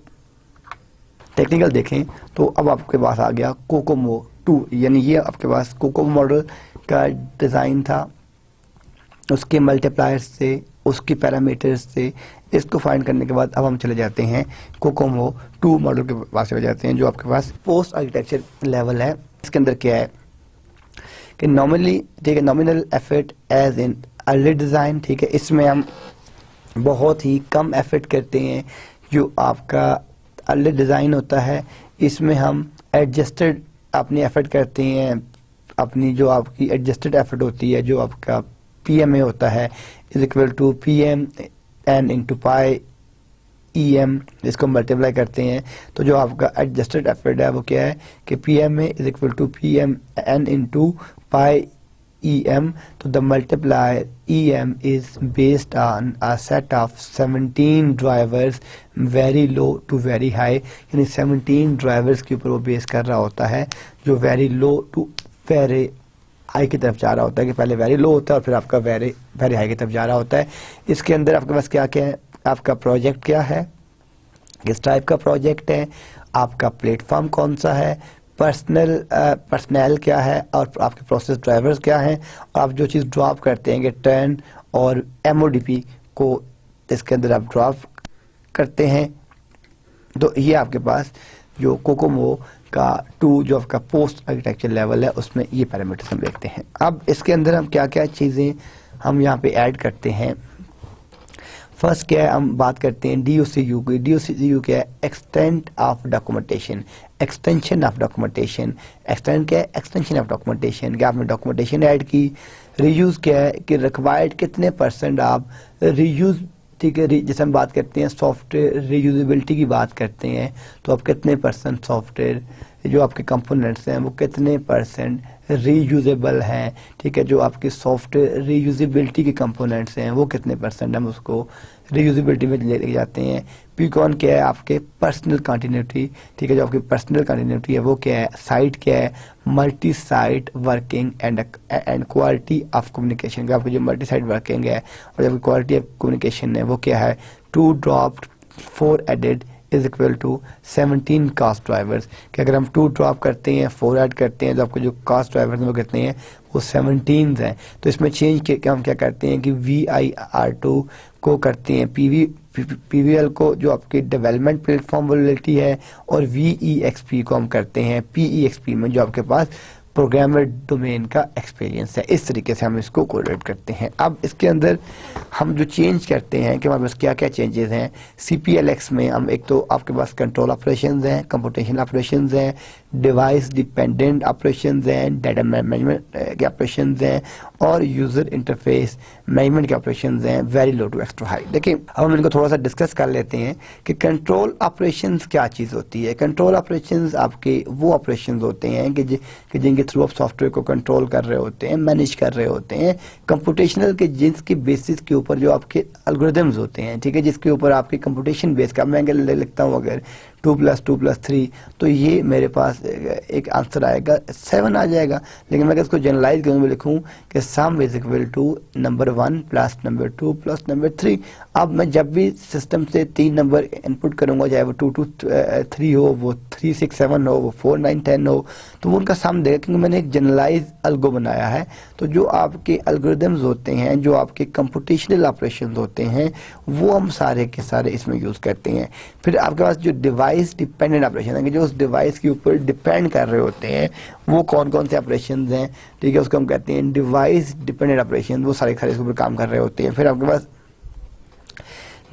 टेक्निकल देखें तो अब आपके पास आ गया कोकोमो 2, यानी ये आपके पास कोकोमो मॉडल का डिज़ाइन था, उसके मल्टीप्लायर्स से, उसकी पैरामीटर्स से। इसको फाइंड करने के बाद अब हम चले जाते हैं कोकोमो 2 मॉडल के पास चले जाते हैं जो आपके पास पोस्ट आर्किटेक्चर लेवल है। इसके अंदर क्या है कि नॉर्मली, ठीक है, nominal effort as in early design, ठीक है, इसमें हम बहुत ही कम एफर्ट करते हैं। जो आपका अर्ली डिज़ाइन होता है इसमें हम एडजस्टेड अपनी एफर्ट करते हैं। अपनी जो आपकी एडजस्टेड एफर्ट होती है, जो आपका PMA होता है, is equal to PM n into pi EM, इसको मल्टीप्लाई करते हैं तो जो आपका एडजस्टेड एफर्ट है वो क्या है कि PMA is equal to PM n into pi EM। तो the multiplier EM is based on a set of 17 drivers very low to very high, यानी 17 ड्राइवर्स के ऊपर वो बेस कर रहा होता है जो very low to very high की तरफ जा रहा होता है, कि पहले वेरी लो होता है और फिर आपका वेरी वेरी हाई की तरफ जा रहा होता है। इसके अंदर आपके पास क्या क्या है, आपका प्रोजेक्ट क्या है, किस टाइप का प्रोजेक्ट है, आपका प्लेटफॉर्म कौन सा है, पर्सनल क्या है, और आपके प्रोसेस ड्राइवर्स क्या हैं, और आप जो चीज़ ड्रॉप करते हैं कि टर्न और MODP को इसके अंदर आप ड्रॉप करते हैं। तो ये आपके पास जो कोकोमो का 2 जो आपका पोस्ट आर्किटेक्चर लेवल है उसमें ये पैरामीटर्स हम देखते हैं। अब इसके अंदर हम क्या क्या चीज़ें हम यहाँ पे ऐड करते हैं। फर्स्ट क्या है, हम बात करते हैं DOCU की। DOCU क्या है, extent of documentation, extension of documentation. Extend क्या है, एक्सटेंशन ऑफ डॉक्यूमेंटेशन, कि आपने डॉक्यूमेंटेशन ऐड की। रीयूज क्या है कि रिक्वायर्ड कितने % आप रीयूज, ठीक है, जैसे हम बात करते हैं सॉफ्टवेयर रीयूजेबिलिटी की बात करते हैं तो आप कितने % सॉफ्टवेयर जो आपके कंपोनेंट्स हैं वो कितने % रीयूजेबल हैं, ठीक है, जो आपके सॉफ्टवेयर रीयूजेबिलिटी के कंपोनेंट्स हैं वो कितने % हम उसको रीयूजेबिलिटी में ले जाते हैं। पीकॉन क्या है, आपके पर्सनल कंटिन्यूटी, ठीक है, जो आपकी पर्सनल कंटिन्यूटी है वो क्या है। साइट क्या है, multi site working and quality of communication, का आपकी जो मल्टी साइट वर्किंग है और जो क्वालिटी ऑफ कम्युनिकेशन है वो क्या है। 2 dropped 4 added is equal to 17 cost drivers, कि अगर हम 2 ड्रॉप करते हैं 4 ऐड करते हैं तो आपको जो कास्ट ड्राइवर्स हैं वो कितने हैं, वो 17 हैं। तो इसमें चेंज हम क्या करते हैं कि VIR2 को करते हैं PVL को जो आपकी डेवलपमेंट प्लेटफॉर्म वैलिडिटी है, और VEXP को हम करते हैं PEXP में जो आपके पास प्रोग्रामर डोमेन का एक्सपीरियंस है। इस तरीके से हम इसको कोरिलेट करते हैं। अब इसके अंदर हम जो चेंज करते हैं कि हमारे पास क्या क्या चेंजेस हैं। CPLX में हम एक तो आपके पास कंट्रोल ऑपरेशंस हैं, कंप्यूटेशनल ऑपरेशंस हैं, डिवाइस डिपेंडेंट ऑपरेशंस हैं, डाटा मैनेजमेंट के ऑपरेशंस हैं, और यूज़र इंटरफेस मैनेजमेंट के ऑपरेशंस हैं, very low to extra high. देखिए अब हम इनको थोड़ा सा डिस्कस कर लेते हैं कि कंट्रोल ऑपरेशंस क्या चीज़ होती है। कंट्रोल ऑपरेशंस आपके वो ऑपरेशंस होते हैं कि जिनके थ्रू आप सॉफ्टवेयर को कंट्रोल कर रहे होते हैं, मैनेज कर रहे होते हैं। कंप्यूटेशनल के जिसकी बेसिस के ऊपर जो आपके एल्गोरिथम्स होते हैं, ठीक है, जिसके ऊपर आपकी कंप्यूटेशन बेस का, मैं लिखता हूँ अगर 2 + 2 + 3 तो ये मेरे पास एक आंसर आएगा 7 आ जाएगा। लेकिन मैं इसको जनरलाइज करूँ, मैं लिखूँ कि sum is equal to number 1 + number 2 + number 3। अब मैं जब भी सिस्टम से 3 नंबर इनपुट करूंगा, चाहे वो 2 2 3 हो, वो 3 6 7 हो, वो 4 9 10 हो, तो वो उनका सम देगा, क्योंकि मैंने एक जनरलाइज अल्गो बनाया है। तो जो आपके एल्गोरिदम्स होते हैं, जो आपके कंप्यूटेशनल ऑपरेशंस होते हैं, वो हम सारे के सारे इसमें यूज़ करते हैं। फिर आपके पास जो डिवाइस डिपेंडेंट ऑपरेशन है, जो उस डिवाइस के ऊपर डिपेंड कर रहे होते हैं, वो कौन कौन से ऑपरेशन हैं, ठीक है, उसको हम कहते हैं डिवाइस डिपेंडेंट ऑपरेशन। वो सारे इसके ऊपर काम कर रहे होते हैं। फिर आपके पास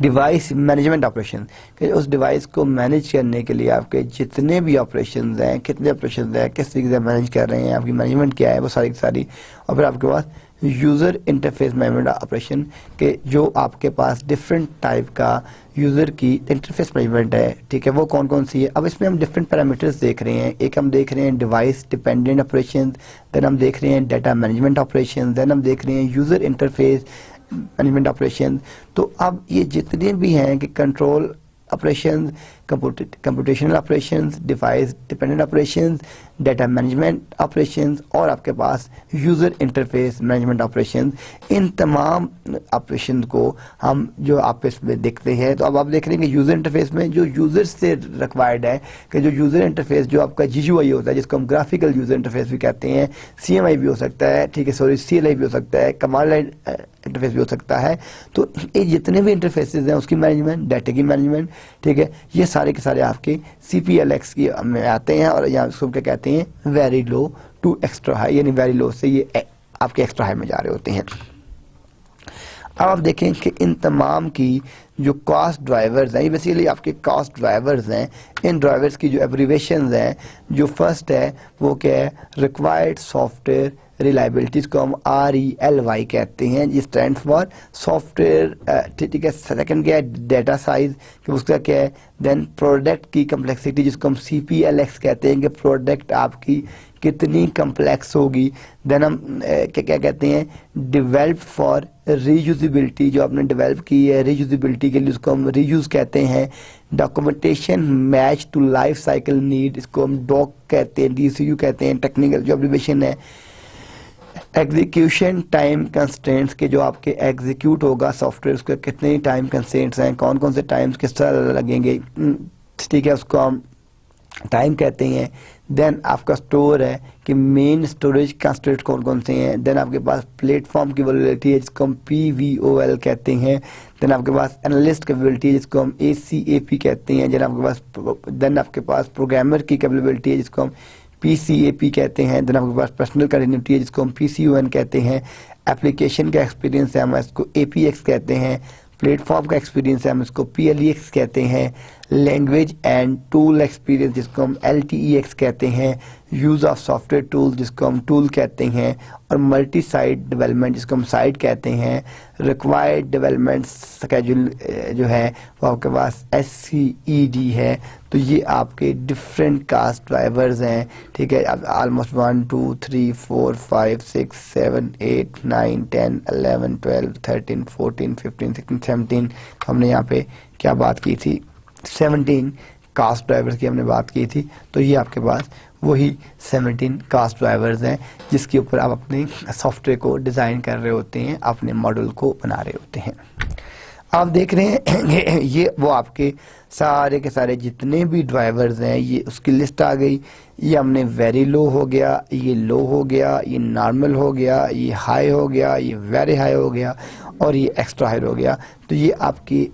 डिवाइस मैनेजमेंट ऑपरेशन, कि उस डिवाइस को मैनेज करने के लिए आपके जितने भी ऑपरेशंस हैं, कितने ऑपरेशंस हैं, किस तरीके से मैनेज कर रहे हैं, आपकी मैनेजमेंट क्या है, वो सारी की सारी। और फिर आपके पास यूज़र इंटरफेस मैनेजमेंट ऑपरेशन, के जो आपके पास डिफरेंट टाइप का यूज़र की इंटरफेस मैनेजमेंट है, ठीक है, वो कौन कौन सी है। अब इसमें हम डिफरेंट पैरामीटर्स देख रहे हैं। एक हम देख रहे हैं डिवाइस डिपेंडेंट ऑपरेशन, देन हम देख रहे हैं डाटा मैनेजमेंट ऑपरेशन, देन हम देख रहे हैं यूज़र इंटरफेस मैनेजमेंट ऑपरेशन। तो अब ये जितने भी हैं कि control operation, computational operations, device dependent operations, data management operations और आपके पास यूज़र इंटरफेस मैनेजमेंट ऑपरेशंस, इन तमाम ऑपरेशन को हम जो आप इसमें देखते हैं। तो अब आप देख रहे हैं कि यूज़र इंटरफेस में जो यूज़र से रिक्वायर्ड है, कि जो यूज़र इंटरफेस जो आपका GUI होता है, जिसको हम ग्राफिकल यूज़र इंटरफेस भी कहते हैं, CMI भी हो सकता है, ठीक है, सॉरी CLI भी हो सकता है, कमांड लाइन इंटरफेस भी हो सकता है। तो ये जितने भी इंटरफेसेस हैं, उसकी मैनेजमेंट, डाटा की मैनेजमेंट, ठीक है, ये सारे के सारे आपके CPLX की में आते हैं। और यहाँ इसको क्या कहते हैं, very low to extra high, यानी वेरी लो से ये आपके एक्स्ट्रा हाई में जा रहे होते हैं। अब आप देखें कि इन तमाम की जो कॉस्ट ड्राइवर्स हैं, ये बेसिकली आपके कॉस्ट ड्राइवर्स हैं। इन ड्राइवर्स की जो एब्रीवेशंस हैं, जो फर्स्ट है वो क्या है, रिक्वायर्ड सॉफ्टवेयर रिलायबिलिटी, को हम RELY कहते हैं, जी स्टैंड फॉर सॉफ्टवेयर, ठीक है। सेकंड क्या है, डाटा साइज, कि उसका क्या है। देन प्रोडक्ट की कम्प्लेक्सिटी, जिसको हम CPLX कहते हैं, कि प्रोडक्ट आपकी कितनी कम्प्लेक्स होगी। देन हम क्या कहते हैं, डेवलप फॉर रीयूजिबिलिटी, जो आपने डेवलप की है रीयूजिबिलिटी के लिए, उसको हम रीयूज कहते हैं। Documentation match to life cycle need, इसको हम डॉक कहते हैं, DCU कहते हैं, टेक्निकल जो एब्रिविएशन है। एग्जीक्यूशन टाइम कंस्ट्रेंट्स, के जो आपके एग्जीक्यूट होगा सॉफ्टवेयर, उसके कितने टाइम कंस्ट्रेंट्स हैं, कौन कौन से टाइम्स किस तरह लगेंगे, ठीक है, उसको हम टाइम कहते हैं। देन आपका स्टोर है कि मेन स्टोरेज कंस्ट्रेंट कौन कौन से हैं। देन आपके पास प्लेटफॉर्म की वैलिडिटी है, जिसको हम PVOL कहते हैं। देन आपके पास एनालिस्ट कैपेबिलिटी है, जिसको हम ACAP कहते हैं। देन आपके पास प्रोग्रामर की कैपेबिलिटी है, जिसको हम PCAP कहते हैं। देन आपके पास पर्सनल कंटिन्यूटी है, जिसको हम PCON कहते हैं। एप्लीकेशन का एक्सपीरियंस है, हम इसको APX कहते हैं। प्लेटफॉर्म का एक्सपीरियंस है, हम इसको PLEX कहते हैं। लैंग्वेज एंड टूल एक्सपीरियंस, जिसको हम LTEX कहते हैं। यूज़ ऑफ सॉफ्टवेयर टूल, जिसको हम टूल कहते हैं। और मल्टी साइट डेवलपमेंट, जिसको हम साइट कहते हैं। रिक्वायर्ड डेवलपमेंट स्केड्यूल जो है वो आपके पास SCED है। तो ये आपके डिफरेंट कास्ट ड्राइवर्स हैं, ठीक है। अब ऑलमोस्ट 1 2 3 4 5 6 7 8 9 10 11 12 13 14 15 16 17, हमने यहाँ पे क्या बात की थी, 17 कास्ट ड्राइवर्स की हमने बात की थी। तो ये आपके पास वही 17 कास्ट ड्राइवर्स हैं, जिसके ऊपर आप अपने सॉफ्टवेयर को डिज़ाइन कर रहे होते हैं, अपने मॉडल को बना रहे होते हैं। आप देख रहे हैं ये वो आपके सारे के सारे जितने भी ड्राइवर्स हैं, ये उसकी लिस्ट आ गई। ये हमने वेरी लो हो गया, ये लो हो गया, ये नॉर्मल हो गया, ये हाई हो गया, ये वेरी हाई हो गया, और ये एक्स्ट्रा हाई हो गया। तो ये आपकी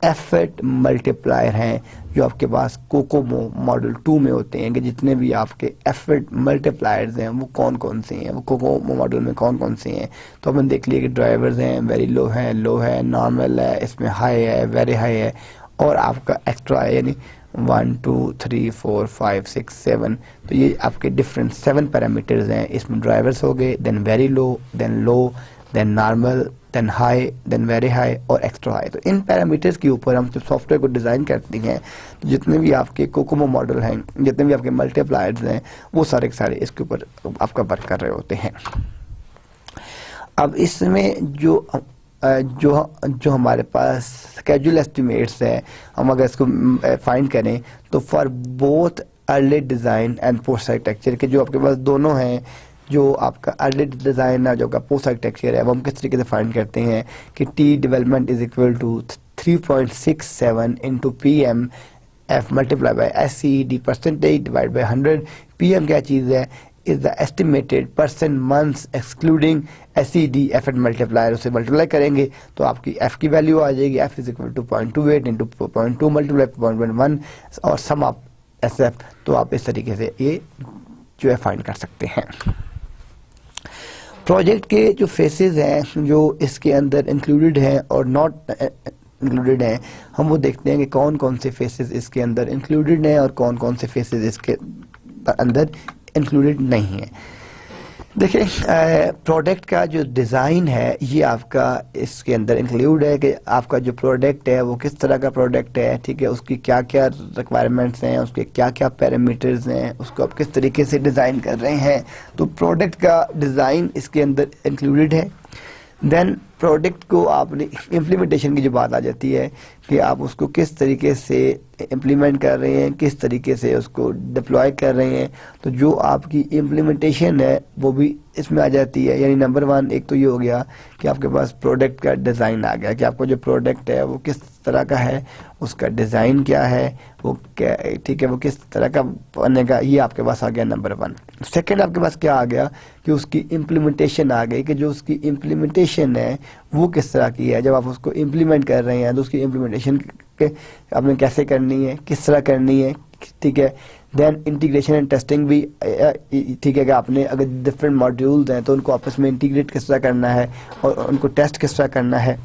एफर्ट मल्टीप्लायर हैं, जो आपके पास कोकोमो मॉडल 2 में होते हैं, कि जितने भी आपके एफर्ट मल्टीप्लायर्स हैं वो कौन कौन से हैं, वो कोकोमो मॉडल में कौन कौन से हैं। तो अपन देख लिए कि ड्राइवर्स हैं, वेरी लो है, लो है, नॉर्मल है, इसमें हाई है, वेरी हाई है, और आपका एक्स्ट्रा है, यानी 1 2 3 4 5 6 7। तो ये आपके डिफरेंट 7 पैरामीटर्स हैं। इसमें ड्राइवर्स हो गए, then very low, then normal, then high, then very high, और एक्स्ट्रा हाई। तो इन पैरामीटर्स के ऊपर हम जब सॉफ्टवेयर को डिज़ाइन करते हैं, तो जितने भी आपके कोकोमो मॉडल हैं, जितने भी आपके मल्टीप्लायर्स हैं, वो सारे के सारे इसके ऊपर आपका वर्क कर रहे होते हैं। अब इसमें जो हमारे पास स्केड्यूल एस्टिमेट्स है, हम अगर इसको फाइंड करें, तो for both early design and post architecture के जो आपके पास दोनों हैं, जो आपका अर्ली डिज़ाइन है, जो आपका पोस्ट आर्किटेक्चर है, वो हम किस तरीके से फाइंड करते हैं कि T development is equal to 3.67 into P M F multiply by SCED percentage divide by 100। PM क्या चीज़ है, is the estimated percent months excluding SCED effort multiplier, उसे मल्टीप्लाई करेंगे तो आपकी F की वैल्यू आ जाएगी। F is equal to 0.28 into 0.2 multiply 0.1 और सम ऑफ SF। तो आप इस तरीके से ये जो है फाइंड कर सकते हैं। प्रोजेक्ट के जो फेसेस हैं जो इसके अंदर इंक्लूडेड हैं और नॉट इंक्लूडेड हैं, हम वो देखते हैं कि कौन कौन से फेसेस इसके अंदर इंक्लूडेड हैं और कौन कौन से फेसेस इसके अंदर इंक्लूडेड नहीं है। देखिए, प्रोडक्ट का जो डिज़ाइन है ये आपका इसके अंदर इंक्लूड है कि आपका जो प्रोडक्ट है वो किस तरह का प्रोडक्ट है, ठीक है, उसकी क्या क्या रिक्वायरमेंट्स हैं, उसके क्या क्या पैरामीटर्स हैं, उसको आप किस तरीके से डिज़ाइन कर रहे हैं। तो प्रोडक्ट का डिज़ाइन इसके अंदर इंक्लूडेड है। देन प्रोडक्ट को आपने इम्प्लीमेंटेशन की जो बात आ जाती है कि आप उसको किस तरीके से इम्प्लीमेंट कर रहे हैं, किस तरीके से उसको डिप्लॉय कर रहे हैं। तो जो आपकी इम्प्लीमेंटेशन है वो भी इसमें आ जाती है। यानी नंबर 1 एक तो ये हो गया कि आपके पास प्रोडक्ट का डिज़ाइन आ गया कि आपको जो प्रोडक्ट है वो किस तरह का है, उसका डिज़ाइन क्या है, वो क्या, ठीक है, वो किस तरह का बनेगा, ये आपके पास आ गया नंबर 1। सेकंड आपके पास क्या आ गया कि उसकी इम्प्लीमेंटेशन आ गई कि जो उसकी इम्प्लीमेंटेशन है वो किस तरह की है। जब आप उसको इम्प्लीमेंट कर रहे हैं तो उसकी इम्प्लीमेंटेशन आपने कैसे करनी है, किस तरह करनी है, ठीक है। देन इंटीग्रेशन एंड टेस्टिंग भी, ठीक है, कि आपने अगर डिफरेंट मॉड्यूल्स हैं तो उनको आपस में इंटीग्रेट किस तरह करना है और उनको टेस्ट किस तरह करना है।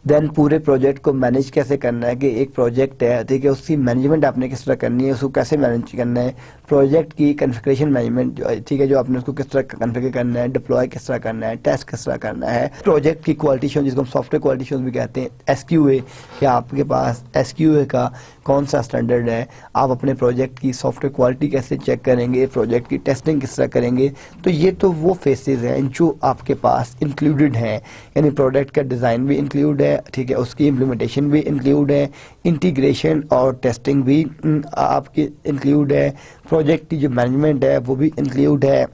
देन पूरे प्रोजेक्ट को मैनेज कैसे करना है कि एक प्रोजेक्ट है, ठीक है, उसकी मैनेजमेंट आपने किस तरह करनी है, उसको कैसे मैनेज करना है। प्रोजेक्ट की कॉन्फ़िगरेशन मैनेजमेंट, ठीक है, जो आपने उसको किस तरह कॉन्फ़िगर करना है, डिप्लॉय किस तरह करना है, टेस्ट किस तरह करना है। प्रोजेक्ट की क्वालिटी एश्योरेंस, जिसको हम सॉफ्टवेयर क्वालिटी एश्योरेंस भी कहते हैं, SQA, कि आपके पास SQA का कौन सा स्टैंडर्ड है, आप अपने प्रोजेक्ट की सॉफ्टवेयर क्वालिटी कैसे चेक करेंगे, प्रोजेक्ट की टेस्टिंग किस तरह करेंगे। तो ये तो वो फेसेस हैं जो आपके पास इंक्लूडेड हैं। यानी प्रोडक्ट का डिज़ाइन भी इंक्लूड है, ठीक है, उसकी इम्प्लीमेंटेशन भी इंक्लूड है, इंटीग्रेशन और टेस्टिंग भी आपकी इंक्लूड है, प्रोजेक्ट की जो मैनेजमेंट है वो भी इंक्लूड है,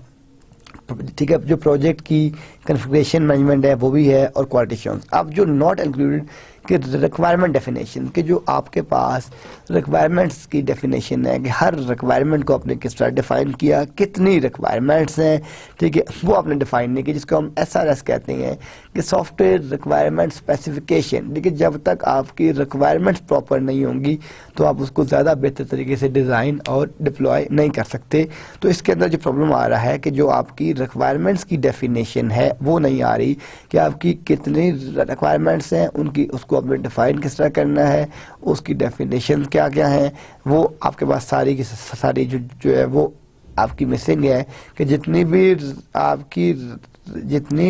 ठीक है, जो प्रोजेक्ट की कॉन्फ़िगरेशन मैनेजमेंट है वो भी है, और क्वालिटी एश्योरेंस। अब जो नॉट इंक्लूडेड कि रिक्वायरमेंट डेफिनेशन, कि जो आपके पास रिक्वायरमेंट्स की डेफिनेशन है कि हर रिक्वायरमेंट को आपने किस तरह डिफाइन किया, कितनी रिक्वायरमेंट्स हैं, ठीक है, वो आपने डिफाइन नहीं की, जिसको हम SRS कहते हैं कि सॉफ्टवेयर रिक्वायरमेंट स्पेसिफिकेशन। देखिए, जब तक आपकी रिक्वायरमेंट्स प्रॉपर नहीं होंगी तो आप उसको ज़्यादा बेहतर तरीके से डिज़ाइन और डिप्लॉय नहीं कर सकते। तो इसके अंदर जो प्रॉब्लम आ रहा है कि जो आपकी रिक्वायरमेंट्स की डेफिनेशन है वो नहीं आ रही कि आपकी कितनी रिक्वायरमेंट्स हैं, उनकी उसको आपने डिफाइन किस तरह करना है, उसकी डेफिनेशन क्या क्या है, वो आपके पास सारी की सारी जो है वो आपकी मिसिंग है। कि जितनी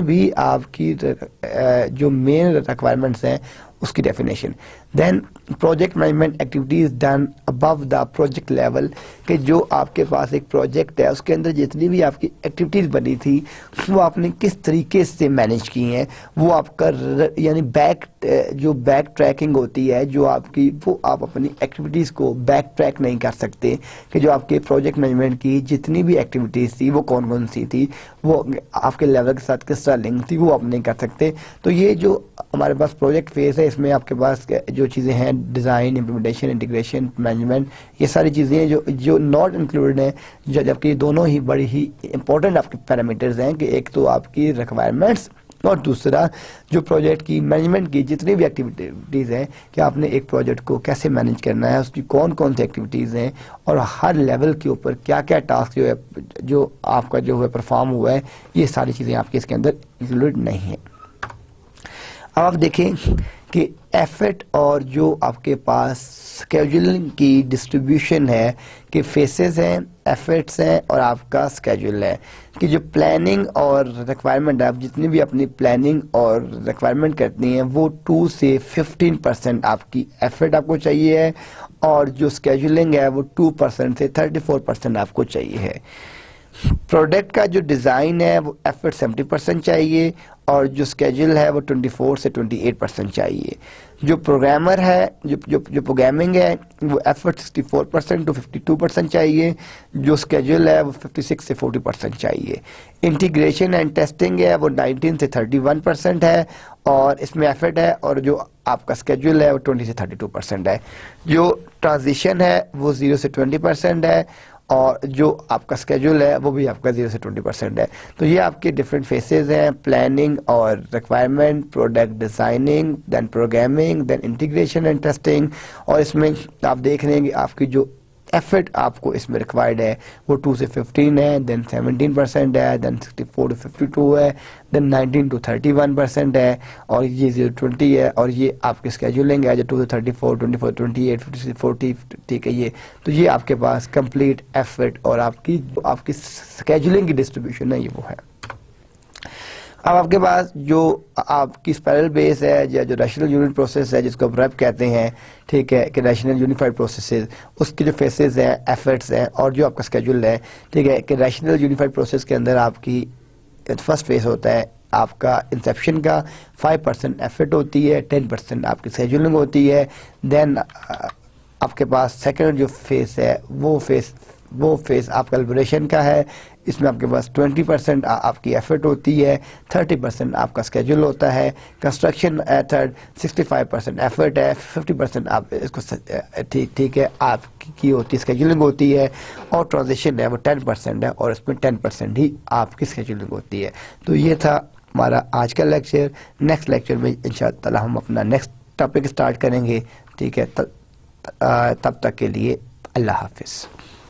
भी आपकी जो मेन रिक्वायरमेंट्स हैं उसकी definition. Then project management activities done above the project level, कि जो आपके पास एक प्रोजेक्ट है उसके अंदर जितनी भी आपकी एक्टिविटीज बनी थी वो आपने किस तरीके से मैनेज की हैं, वो आपका यानी जो बैक ट्रैकिंग होती है जो आपकी, वो आप अपनी एक्टिविटीज को बैक ट्रैक नहीं कर सकते कि जो आपके प्रोजेक्ट मैनेजमेंट की जितनी भी एक्टिविटीज थी वो कौन कौन सी थी, वो आपके लेवल के साथ किस तरह लिंक थी, वो आप नहीं कर सकते। तो ये जो हमारे पास प्रोजेक्ट फेज है इसमें आपके पास जो चीज़ें हैं, डिज़ाइन, इम्प्लीमेंटेशन, इंटीग्रेशन, मैनेजमेंट, ये सारी चीज़ें हैं जो नॉट इंक्लूडेड हैं, जबकि दोनों ही बड़ी ही इंपॉर्टेंट आपके पैरामीटर्स हैं कि एक तो आपकी रिक्वायरमेंट्स और दूसरा जो प्रोजेक्ट की मैनेजमेंट की जितनी भी एक्टिविटीज़ हैं कि आपने एक प्रोजेक्ट को कैसे मैनेज करना है, उसकी कौन कौन सी एक्टिविटीज़ हैं और हर लेवल के ऊपर क्या क्या टास्क जो आपका जो है परफॉर्म हुआ है, ये सारी चीज़ें आपके इसके अंदर इंक्लूडेड नहीं है। अब आप देखें कि एफर्ट और जो आपके पास स्केड्यूलिंग की डिस्ट्रीब्यूशन है कि फेसेस हैं, एफर्ट्स हैं और आपका स्केड्यूल है, कि जो प्लानिंग और रिक्वायरमेंट है, आप जितनी भी अपनी प्लानिंग और रिक्वायरमेंट करती हैं वो 2 से 15% आपकी एफर्ट आपको चाहिए है, और जो स्केड्यूलिंग है वो 2% से 34% आपको चाहिए है। प्रोडक्ट का जो डिज़ाइन है वो एफर्ट 70% चाहिए और जो स्केड्यूल है वो 24 से 28% चाहिए। जो प्रोग्रामर है, जो प्रोग्रामिंग है वो एफर्ट 64% टू 52% चाहिए। जो स्केड्यूल है वो 56 से 40% चाहिए। इंटीग्रेशन एंड टेस्टिंग है वो 19 से 31% है और इसमें एफर्ट है, और जो आपका स्केड्यूल है वो 20 से 32% है। जो ट्रांजिशन है वो 0 से 20% है और जो आपका स्केड्यूल है वो भी आपका 0 से 20% है। तो ये आपके डिफरेंट फेसेस हैं, प्लानिंग और requirement, product designing, then programming, then integration and testing. और इसमें आप देख रहे हैं कि आपकी जो एफर्ट आपको इसमें रिक्वायर्ड है वो 2 से 15 है, देन 17% है, देन 64 टू 52 है, देन 19 टू 31% है, और ये 0 to 20 है। और ये आपकी स्केड्यूलिंग है जो 2 से 34, 24, 28, 50 से 40, ठीक है। ये तो ये आपके पास कंप्लीट एफर्ट और आपकी स्केड्यूलिंग की डिस्ट्रीब्यूशन है, ये वो है। अब आपके पास जो आपकी स्पाइरल बेस है या जो रैशनल यूनिट प्रोसेस है जिसको आप रैप कहते हैं, ठीक है, कि रैशनल यूनिफाइड प्रोसेसेस, उसके जो फेसेस हैं, एफर्ट्स हैं और जो आपका स्केड्यूल है, ठीक है, कि रैशनल यूनिफाइड प्रोसेस के अंदर आपकी फर्स्ट फेस होता है आपका इंसेप्शन का, 5% एफर्ट होती है, 10% आपकी स्केड्यूलिंग होती है। देन आपके पास सेकंड जो फेस है वो फेस आपका एलबोरेशन का है, इसमें आपके पास 20% आपकी एफर्ट होती है, 30% आपका स्केड्यूल होता है। कंस्ट्रक्शन मेथड 65% एफर्ट है, 50% आप इसको ठीक है आपकी होती है, स्केड्यूलिंग होती है। और ट्रांजिशन है वो 10% है और इसमें 10% ही आपकी स्केड्यूलिंग होती है। तो ये था हमारा आज का लेक्चर। नेक्स्ट लेक्चर में इंशाअल्लाह हम अपना नेक्स्ट टॉपिक स्टार्ट करेंगे, ठीक है। तब तक के लिए अल्लाह हाफिज़।